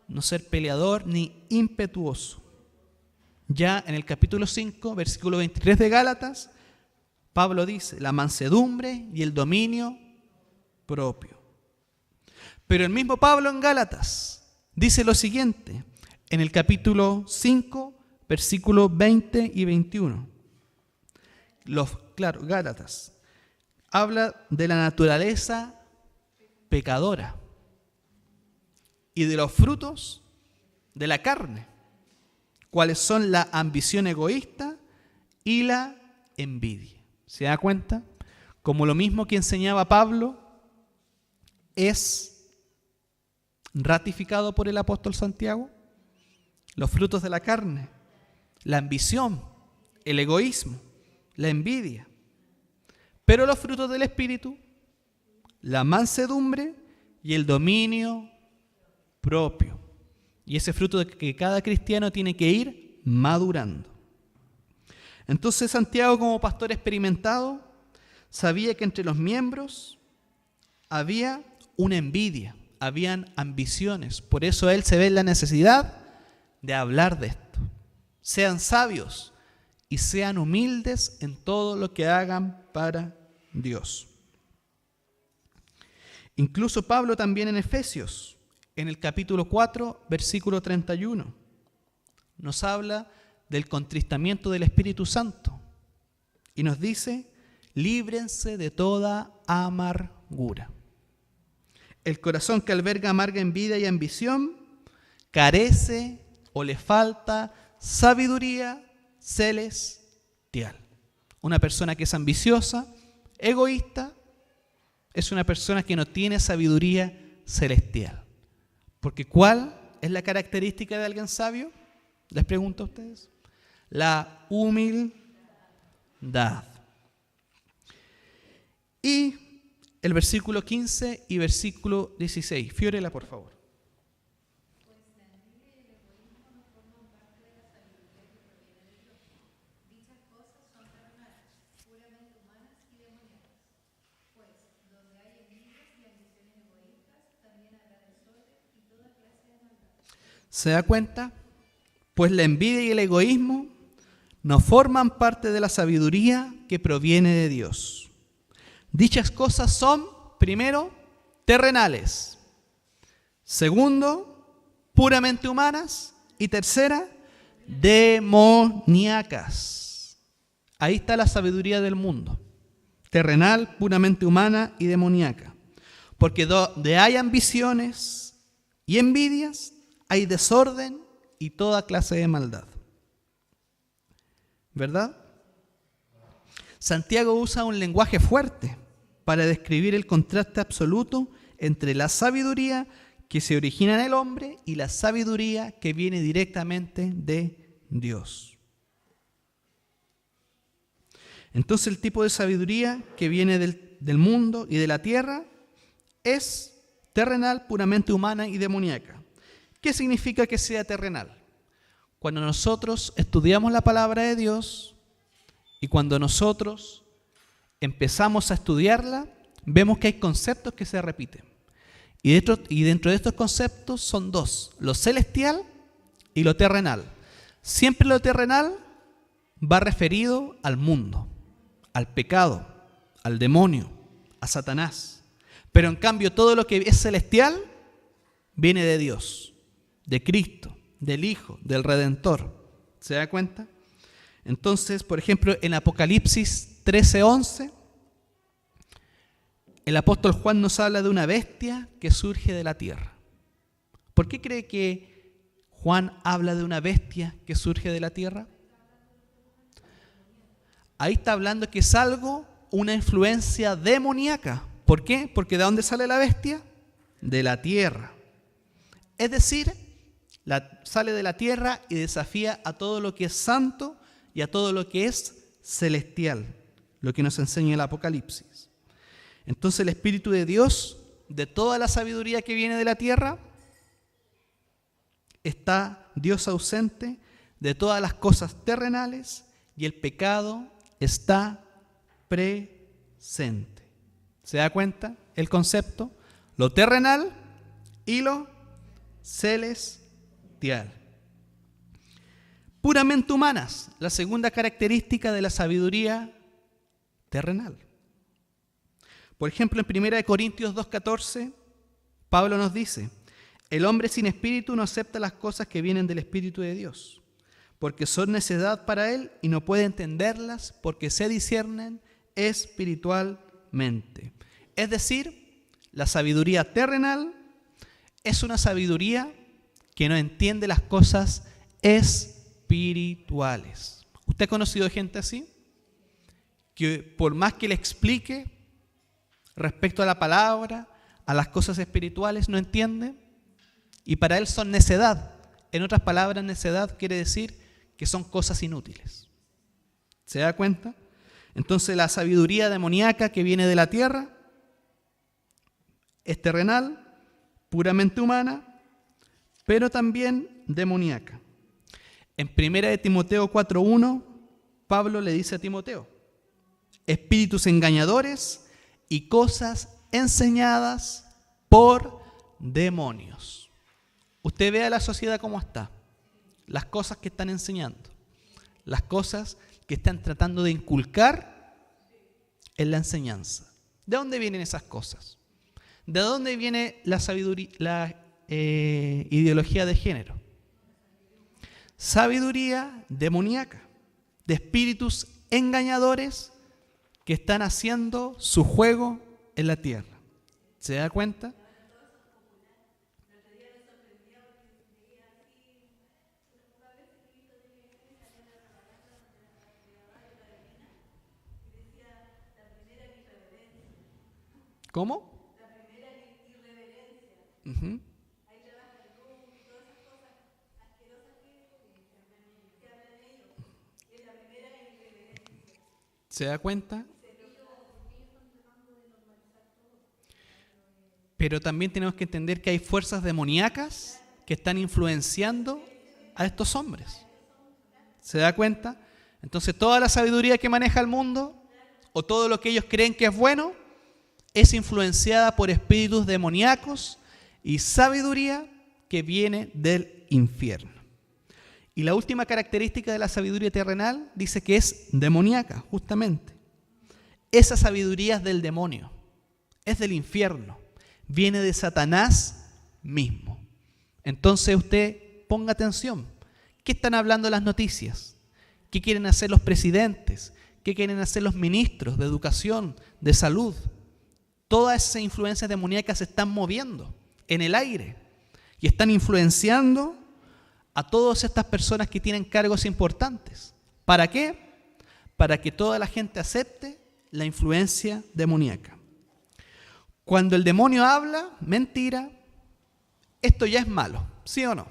no ser peleador ni impetuoso. Ya en el capítulo 5, versículo 23 de Gálatas, Pablo dice la mansedumbre y el dominio propio. Pero el mismo Pablo en Gálatas dice lo siguiente, en el capítulo 5, versículos 20 y 21. Gálatas habla de la naturaleza pecadora y de los frutos de la carne, cuáles son la ambición egoísta y la envidia. ¿Se da cuenta? Como lo mismo que enseñaba Pablo es ratificado por el apóstol Santiago. Los frutos de la carne, la ambición, el egoísmo, la envidia. Pero los frutos del Espíritu, la mansedumbre y el dominio propio. Y ese fruto de que cada cristiano tiene que ir madurando. Entonces Santiago, como pastor experimentado, Sabía que entre los miembros había una envidia, habían ambiciones. Por eso él se ve en la necesidad de hablar de esto. Sean sabios y sean humildes en todo lo que hagan para Dios. Incluso Pablo también en Efesios, en el capítulo 4, versículo 31, nos habla del contristamiento del Espíritu Santo y nos dice: líbrense de toda amargura. El corazón que alberga amarga envidia y ambición carece o le falta sabiduría celestial. Una persona que es ambiciosa, egoísta, es una persona que no tiene sabiduría celestial. Porque ¿cuál es la característica de alguien sabio? Les pregunto a ustedes. La humildad. Y el versículo 15 y versículo 16. Fiorella, por favor. ¿Se da cuenta? Pues la envidia y el egoísmo no forman parte de la sabiduría que proviene de Dios. Dichas cosas son, primero, terrenales. Segundo, puramente humanas. Y tercera, demoníacas. Ahí está la sabiduría del mundo. Terrenal, puramente humana y demoníaca. Porque donde hay ambiciones y envidias, hay desorden y toda clase de maldad. ¿Verdad? Santiago usa un lenguaje fuerte para describir el contraste absoluto entre la sabiduría que se origina en el hombre y la sabiduría que viene directamente de Dios. Entonces el tipo de sabiduría que viene del mundo y de la tierra es terrenal, puramente humana y demoníaca. ¿Qué significa que sea terrenal? Cuando nosotros estudiamos la palabra de Dios y cuando nosotros empezamos a estudiarla, vemos que hay conceptos que se repiten. Y dentro de estos conceptos son dos: lo celestial y lo terrenal. Siempre lo terrenal va referido al mundo, al pecado, al demonio, a Satanás. Pero en cambio todo lo que es celestial viene de Dios, de Cristo, del Hijo, del Redentor. ¿Se da cuenta? Entonces, por ejemplo, en Apocalipsis 13:11, el apóstol Juan nos habla de una bestia que surge de la tierra. ¿Por qué cree que Juan habla de una bestia que surge de la tierra? Ahí está hablando que es algo, una influencia demoníaca. ¿Por qué? Porque ¿de dónde sale la bestia? De la tierra. Es decir, sale de la tierra y desafía a todo lo que es santo y a todo lo que es celestial, lo que nos enseña el Apocalipsis. Entonces el Espíritu de Dios, de toda la sabiduría que viene de la tierra, está Dios ausente de todas las cosas terrenales y el pecado está presente. ¿Se da cuenta el concepto? Lo terrenal y lo celestial. Puramente humanas, la segunda característica de la sabiduría terrenal. Por ejemplo, en 1 Corintios 2:14, Pablo nos dice: el hombre sin espíritu no acepta las cosas que vienen del Espíritu de Dios, porque son necedad para él y no puede entenderlas porque se disciernen espiritualmente. Es decir, la sabiduría terrenal es una sabiduría que no entiende las cosas espirituales. ¿Usted ha conocido gente así? Que por más que le explique respecto a la palabra, a las cosas espirituales, no entiende, y para él son necedad. En otras palabras, necedad quiere decir que son cosas inútiles. ¿Se da cuenta? Entonces la sabiduría demoníaca que viene de la tierra es terrenal, puramente humana, pero también demoníaca. En 1 Timoteo 4:1, Pablo le dice a Timoteo: espíritus engañadores y cosas enseñadas por demonios. Usted ve a la sociedad cómo está, las cosas que están enseñando, las cosas que están tratando de inculcar en la enseñanza. ¿De dónde vienen esas cosas? ¿De dónde viene la sabiduría, ideología de género? Sabiduría demoníaca, de espíritus engañadores que están haciendo su juego en la tierra. ¿Se da cuenta? ¿Cómo? Uh-huh. ¿Se da cuenta? Pero también tenemos que entender que hay fuerzas demoníacas que están influenciando a estos hombres. ¿Se da cuenta? Entonces toda la sabiduría que maneja el mundo, o todo lo que ellos creen que es bueno, es influenciada por espíritus demoníacos y sabiduría que viene del infierno. Y la última característica de la sabiduría terrenal dice que es demoníaca, justamente. Esa sabiduría es del demonio, es del infierno, viene de Satanás mismo. Entonces usted ponga atención. ¿Qué están hablando las noticias? ¿Qué quieren hacer los presidentes? ¿Qué quieren hacer los ministros de educación, de salud? Todas esas influencias demoníacas se están moviendo en el aire y están influenciando a todas estas personas que tienen cargos importantes. ¿Para qué? Para que toda la gente acepte la influencia demoníaca. Cuando el demonio habla mentira, esto ya es malo, ¿sí o no?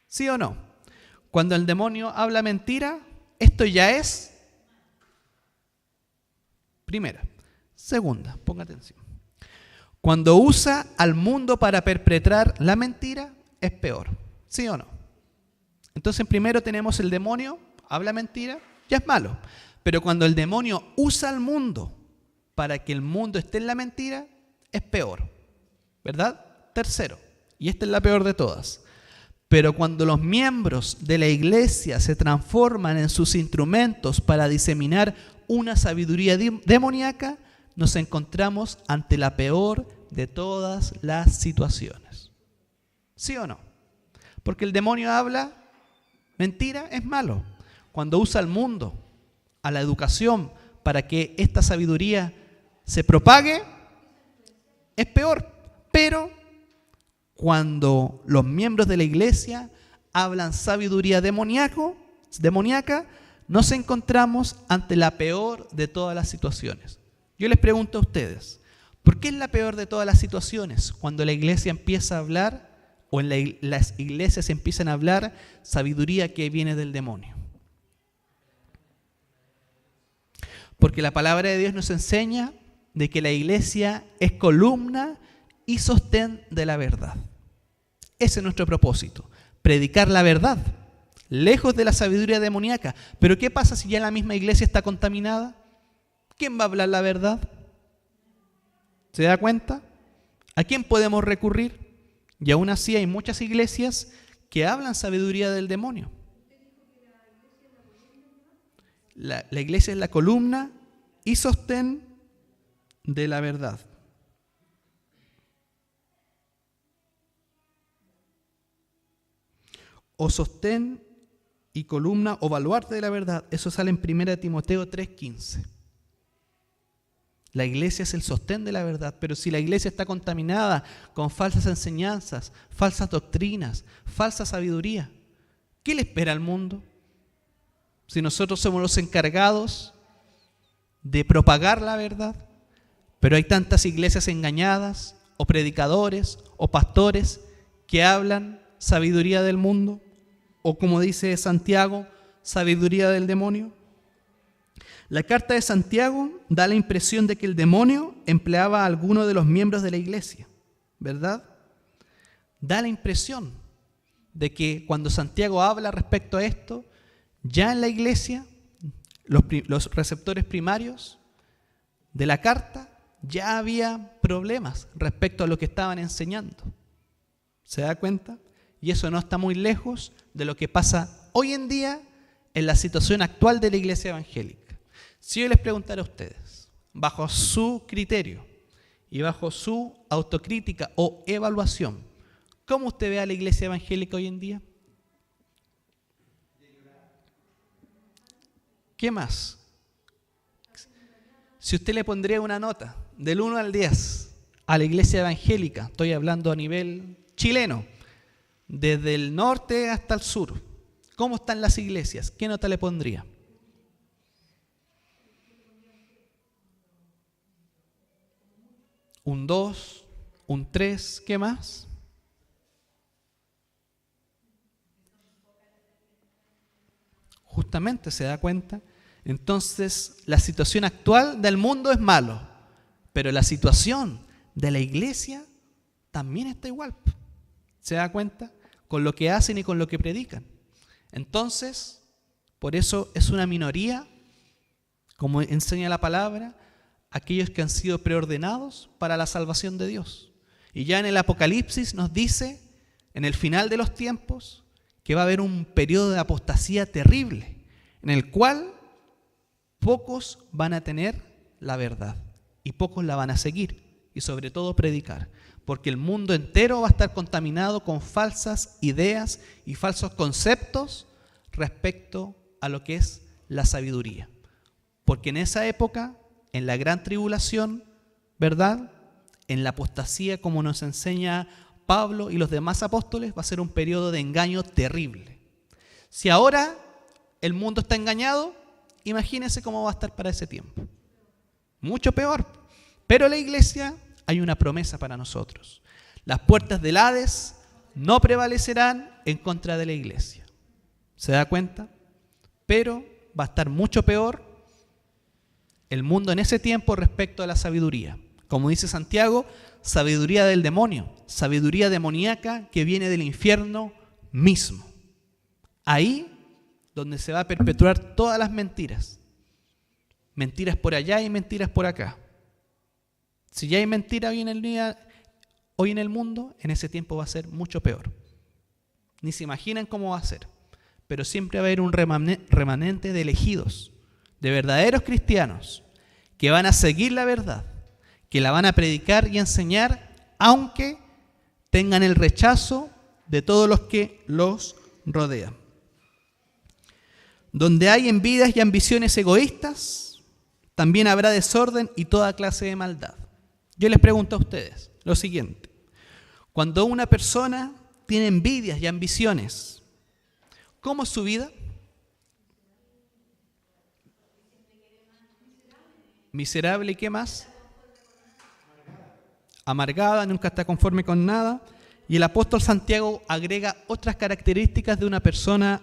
¿Sí o no? Cuando el demonio habla mentira, esto ya es primera. Segunda, ponga atención. Cuando usa al mundo para perpetrar la mentira, es peor. ¿Sí o no? Entonces, primero tenemos el demonio, habla mentira, ya es malo. Pero cuando el demonio usa al mundo para que el mundo esté en la mentira, es peor. ¿Verdad? Tercero, y esta es la peor de todas. Pero cuando los miembros de la iglesia se transforman en sus instrumentos para diseminar una sabiduría demoníaca, nos encontramos ante la peor de todas las situaciones. ¿Sí o no? Porque el demonio habla mentira, es malo. Cuando usa al mundo, a la educación, para que esta sabiduría se propague, es peor. Pero cuando los miembros de la iglesia hablan sabiduría demoníaca, nos encontramos ante la peor de todas las situaciones. Yo les pregunto a ustedes, ¿por qué es la peor de todas las situaciones? Cuando la iglesia empieza a hablar, o en las iglesias empiezan a hablar sabiduría que viene del demonio. Porque la palabra de Dios nos enseña de que la iglesia es columna y sostén de la verdad. Ese es nuestro propósito, predicar la verdad, lejos de la sabiduría demoníaca. Pero ¿qué pasa si ya la misma iglesia está contaminada? ¿Quién va a hablar la verdad? ¿Se da cuenta? ¿A quién podemos recurrir? Y aún así hay muchas iglesias que hablan sabiduría del demonio. La iglesia es la columna y sostén de la verdad. O sostén y columna o baluarte de la verdad. Eso sale en 1 Timoteo 3:15. La iglesia es el sostén de la verdad, pero si la iglesia está contaminada con falsas enseñanzas, falsas doctrinas, falsa sabiduría, ¿qué le espera al mundo? Si nosotros somos los encargados de propagar la verdad, pero hay tantas iglesias engañadas, o predicadores, o pastores que hablan sabiduría del mundo, o como dice Santiago, sabiduría del demonio. La carta de Santiago da la impresión de que el demonio empleaba a alguno de los miembros de la iglesia, ¿verdad? Da la impresión de que cuando Santiago habla respecto a esto, ya en la iglesia los receptores primarios de la carta, ya había problemas respecto a lo que estaban enseñando. ¿Se da cuenta? Y eso no está muy lejos de lo que pasa hoy en día en la situación actual de la iglesia evangélica. Si yo les preguntara a ustedes, bajo su criterio y bajo su autocrítica o evaluación, ¿cómo usted ve a la iglesia evangélica hoy en día? ¿Qué más? Si usted le pondría una nota del 1 al 10 a la iglesia evangélica, estoy hablando a nivel chileno, desde el norte hasta el sur, ¿cómo están las iglesias? ¿Qué nota le pondría? Un 2, un 3, ¿qué más? Justamente, ¿se da cuenta? Entonces, la situación actual del mundo es malo, pero la situación de la iglesia también está igual. ¿Se da cuenta? Con lo que hacen y con lo que predican. Entonces, por eso es una minoría, como enseña la palabra, aquellos que han sido preordenados para la salvación de Dios. Y ya en el Apocalipsis nos dice, en el final de los tiempos, que va a haber un periodo de apostasía terrible, en el cual pocos van a tener la verdad y pocos la van a seguir y sobre todo predicar, porque el mundo entero va a estar contaminado con falsas ideas y falsos conceptos respecto a lo que es la sabiduría. Porque en esa época, en la gran tribulación, ¿verdad?, en la apostasía, como nos enseña Pablo y los demás apóstoles, va a ser un periodo de engaño terrible. Si ahora el mundo está engañado, imagínense cómo va a estar para ese tiempo. Mucho peor. Pero la iglesia, hay una promesa para nosotros. Las puertas del Hades no prevalecerán en contra de la iglesia. ¿Se da cuenta? Pero va a estar mucho peor el mundo en ese tiempo respecto a la sabiduría. Como dice Santiago, sabiduría del demonio, sabiduría demoníaca que viene del infierno mismo. Ahí donde se va a perpetuar todas las mentiras. Mentiras por allá y mentiras por acá. Si ya hay mentira hoy en el mundo, en ese tiempo va a ser mucho peor. Ni se imaginan cómo va a ser. Pero siempre va a haber un remanente de elegidos, de verdaderos cristianos, que van a seguir la verdad, que la van a predicar y enseñar, aunque tengan el rechazo de todos los que los rodean. Donde hay envidias y ambiciones egoístas, también habrá desorden y toda clase de maldad. Yo les pregunto a ustedes lo siguiente. Cuando una persona tiene envidias y ambiciones, ¿cómo es su vida? Miserable, ¿y qué más? Amargada, nunca está conforme con nada. Y el apóstol Santiago agrega otras características de una persona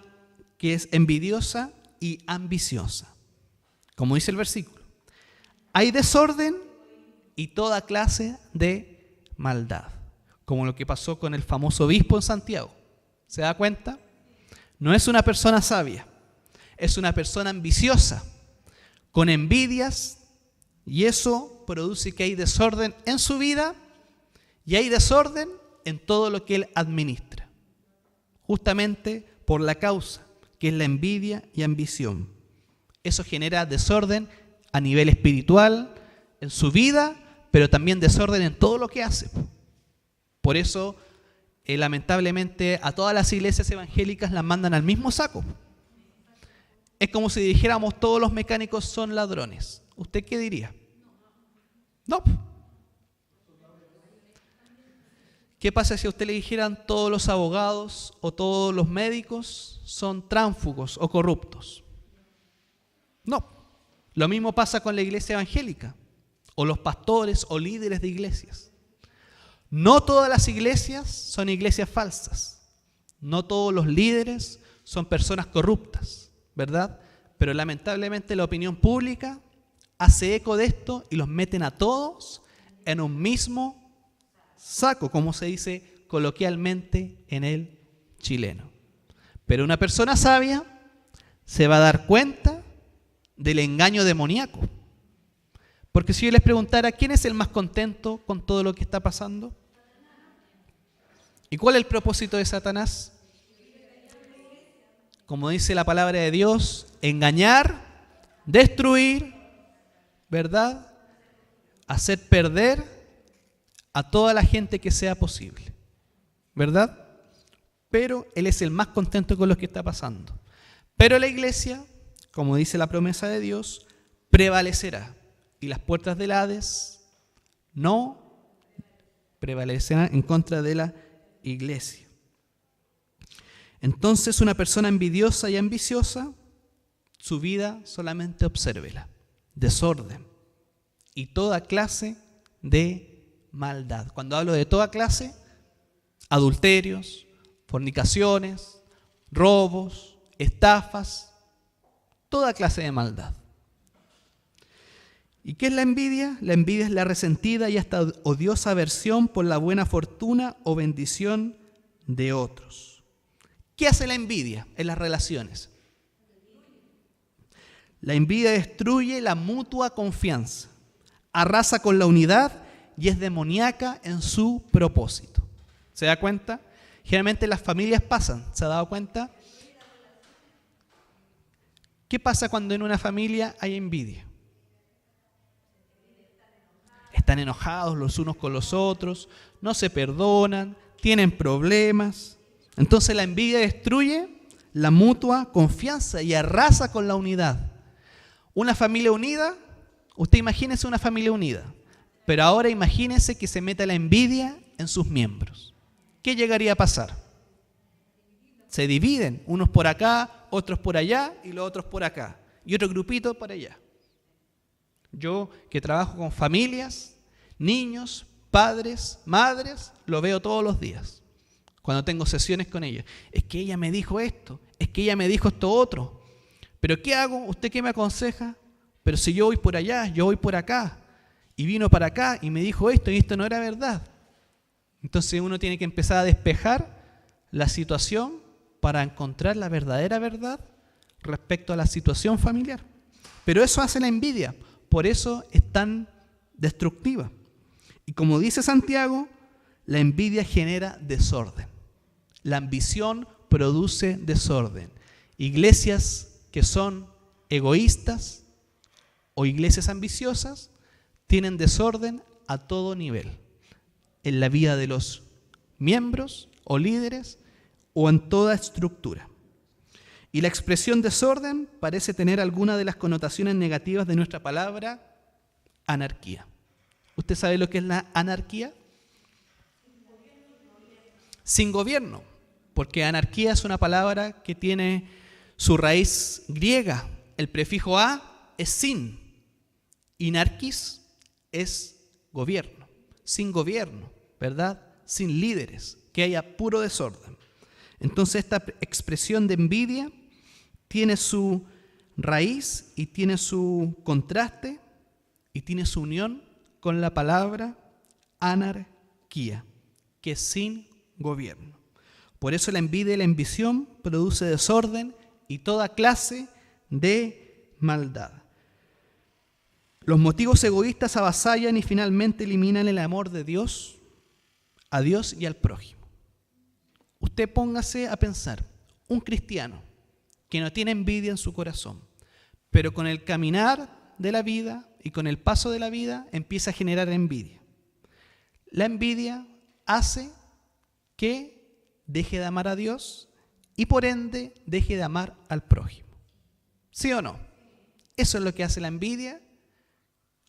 que es envidiosa y ambiciosa. Como dice el versículo, hay desorden y toda clase de maldad. Como lo que pasó con el famoso obispo en Santiago. ¿Se da cuenta? No es una persona sabia, es una persona ambiciosa, con envidias, y eso produce que hay desorden en su vida y hay desorden en todo lo que él administra. Justamente por la causa que es la envidia y ambición. Eso genera desorden a nivel espiritual en su vida, pero también desorden en todo lo que hace. Por eso, lamentablemente, a todas las iglesias evangélicas las mandan al mismo saco. Es como si dijéramos todos los mecánicos son ladrones. ¿Usted qué diría? No. ¿Qué pasa si a usted le dijeran todos los abogados o todos los médicos son tránsfugos o corruptos? No. Lo mismo pasa con la iglesia evangélica o los pastores o líderes de iglesias. No todas las iglesias son iglesias falsas. No todos los líderes son personas corruptas, ¿verdad? Pero lamentablemente la opinión pública hace eco de esto y los meten a todos en un mismo saco, como se dice coloquialmente en el chileno. Pero una persona sabia se va a dar cuenta del engaño demoníaco. Porque si yo les preguntara, ¿quién es el más contento con todo lo que está pasando? ¿Y cuál es el propósito de Satanás? Como dice la palabra de Dios, engañar, destruir, ¿verdad? Hacer perder a toda la gente que sea posible, ¿verdad? Pero él es el más contento con lo que está pasando. Pero la iglesia, como dice la promesa de Dios, prevalecerá. Y las puertas del Hades no prevalecerán en contra de la iglesia. Entonces, una persona envidiosa y ambiciosa, su vida solamente obsérvela. Desorden y toda clase de maldad. Cuando hablo de toda clase, adulterios, fornicaciones, robos, estafas, toda clase de maldad. ¿Y qué es la envidia? La envidia es la resentida y hasta odiosa aversión por la buena fortuna o bendición de otros. ¿Qué hace la envidia en las relaciones? La envidia destruye la mutua confianza, arrasa con la unidad y es demoníaca en su propósito. ¿Se da cuenta? Generalmente las familias pasan, ¿se ha dado cuenta? ¿Qué pasa cuando en una familia hay envidia? Están enojados los unos con los otros, no se perdonan, tienen problemas. Entonces la envidia destruye la mutua confianza y arrasa con la unidad. Una familia unida, usted imagínese una familia unida, pero ahora imagínese que se meta la envidia en sus miembros. ¿Qué llegaría a pasar? Se dividen, unos por acá, otros por allá y los otros por acá, y otro grupito por allá. Yo que trabajo con familias, niños, padres, madres, lo veo todos los días. Cuando tengo sesiones con ellos. Es que ella me dijo esto, es que ella me dijo esto otro. ¿Pero qué hago? ¿Usted qué me aconseja? Pero si yo voy por allá, yo voy por acá. Y vino para acá y me dijo esto y esto no era verdad. Entonces uno tiene que empezar a despejar la situación para encontrar la verdadera verdad respecto a la situación familiar. Pero eso hace la envidia. Por eso es tan destructiva. Y como dice Santiago, la envidia genera desorden. La ambición produce desorden. Iglesias que son egoístas o iglesias ambiciosas tienen desorden a todo nivel. En la vida de los miembros o líderes o en toda estructura. Y la expresión desorden parece tener alguna de las connotaciones negativas de nuestra palabra anarquía. ¿Usted sabe lo que es la anarquía? Sin gobierno, porque anarquía es una palabra que tiene su raíz griega. El prefijo a es sin, y narquis es gobierno, sin gobierno, ¿verdad? Sin líderes, que haya puro desorden. Entonces esta expresión de envidia tiene su raíz y tiene su contraste y tiene su unión con la palabra anarquía, que es sin gobierno. Por eso la envidia y la ambición produce desorden y toda clase de maldad. Los motivos egoístas avasallan y finalmente eliminan el amor de Dios, a Dios y al prójimo. Usted póngase a pensar, un cristiano que no tiene envidia en su corazón, pero con el caminar de la vida y con el paso de la vida empieza a generar envidia. La envidia hace que deje de amar a Dios y por ende deje de amar al prójimo. ¿Sí o no? Eso es lo que hace la envidia,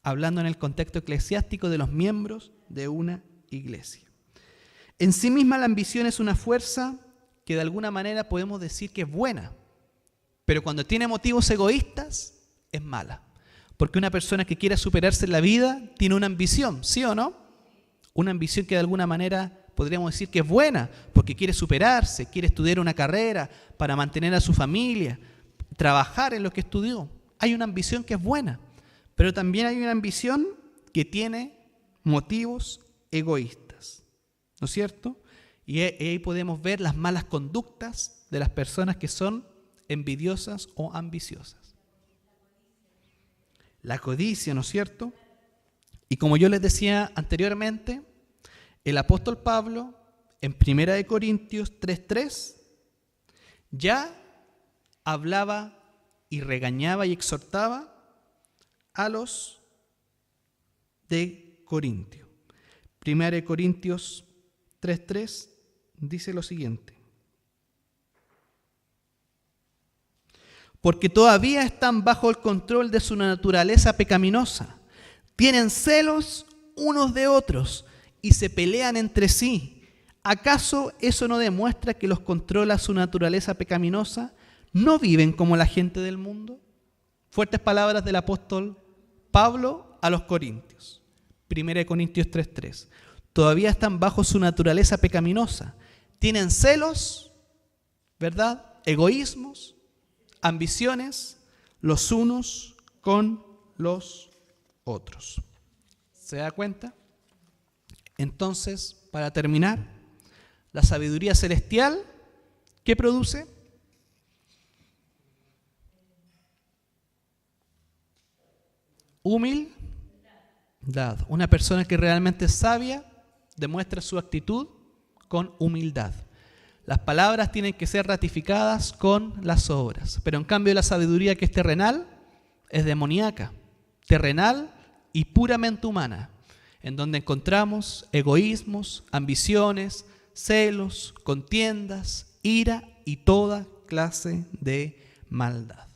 hablando en el contexto eclesiástico de los miembros de una iglesia. En sí misma la ambición es una fuerza que de alguna manera podemos decir que es buena, pero cuando tiene motivos egoístas es mala. Porque una persona que quiera superarse en la vida tiene una ambición, ¿sí o no? Una ambición que de alguna manera podríamos decir que es buena, porque quiere superarse, quiere estudiar una carrera para mantener a su familia, trabajar en lo que estudió. Hay una ambición que es buena, pero también hay una ambición que tiene motivos egoístas, ¿no es cierto? Y ahí podemos ver las malas conductas de las personas que son envidiosas o ambiciosas. la codicia, ¿no es cierto? Y como yo les decía anteriormente, el apóstol Pablo en 1 Corintios 3:3 ya hablaba y regañaba y exhortaba a los de Corintio. 1 Corintios 3:3 dice lo siguiente: porque todavía están bajo el control de su naturaleza pecaminosa, tienen celos unos de otros y se pelean entre sí. ¿Acaso eso no demuestra que los controla su naturaleza pecaminosa? ¿No viven como la gente del mundo? Fuertes palabras del apóstol Pablo a los Corintios. 1 Corintios 3:3. Todavía están bajo su naturaleza pecaminosa. Tienen celos, ¿verdad? Egoísmos, ambiciones, los unos con los otros. ¿Se da cuenta? Entonces, para terminar, la sabiduría celestial, ¿qué produce? Humildad. Una persona que realmente es sabia demuestra su actitud con humildad. Las palabras tienen que ser ratificadas con las obras. Pero en cambio la sabiduría que es terrenal es demoníaca, terrenal y puramente humana, en donde encontramos egoísmos, ambiciones, celos, contiendas, ira y toda clase de maldad.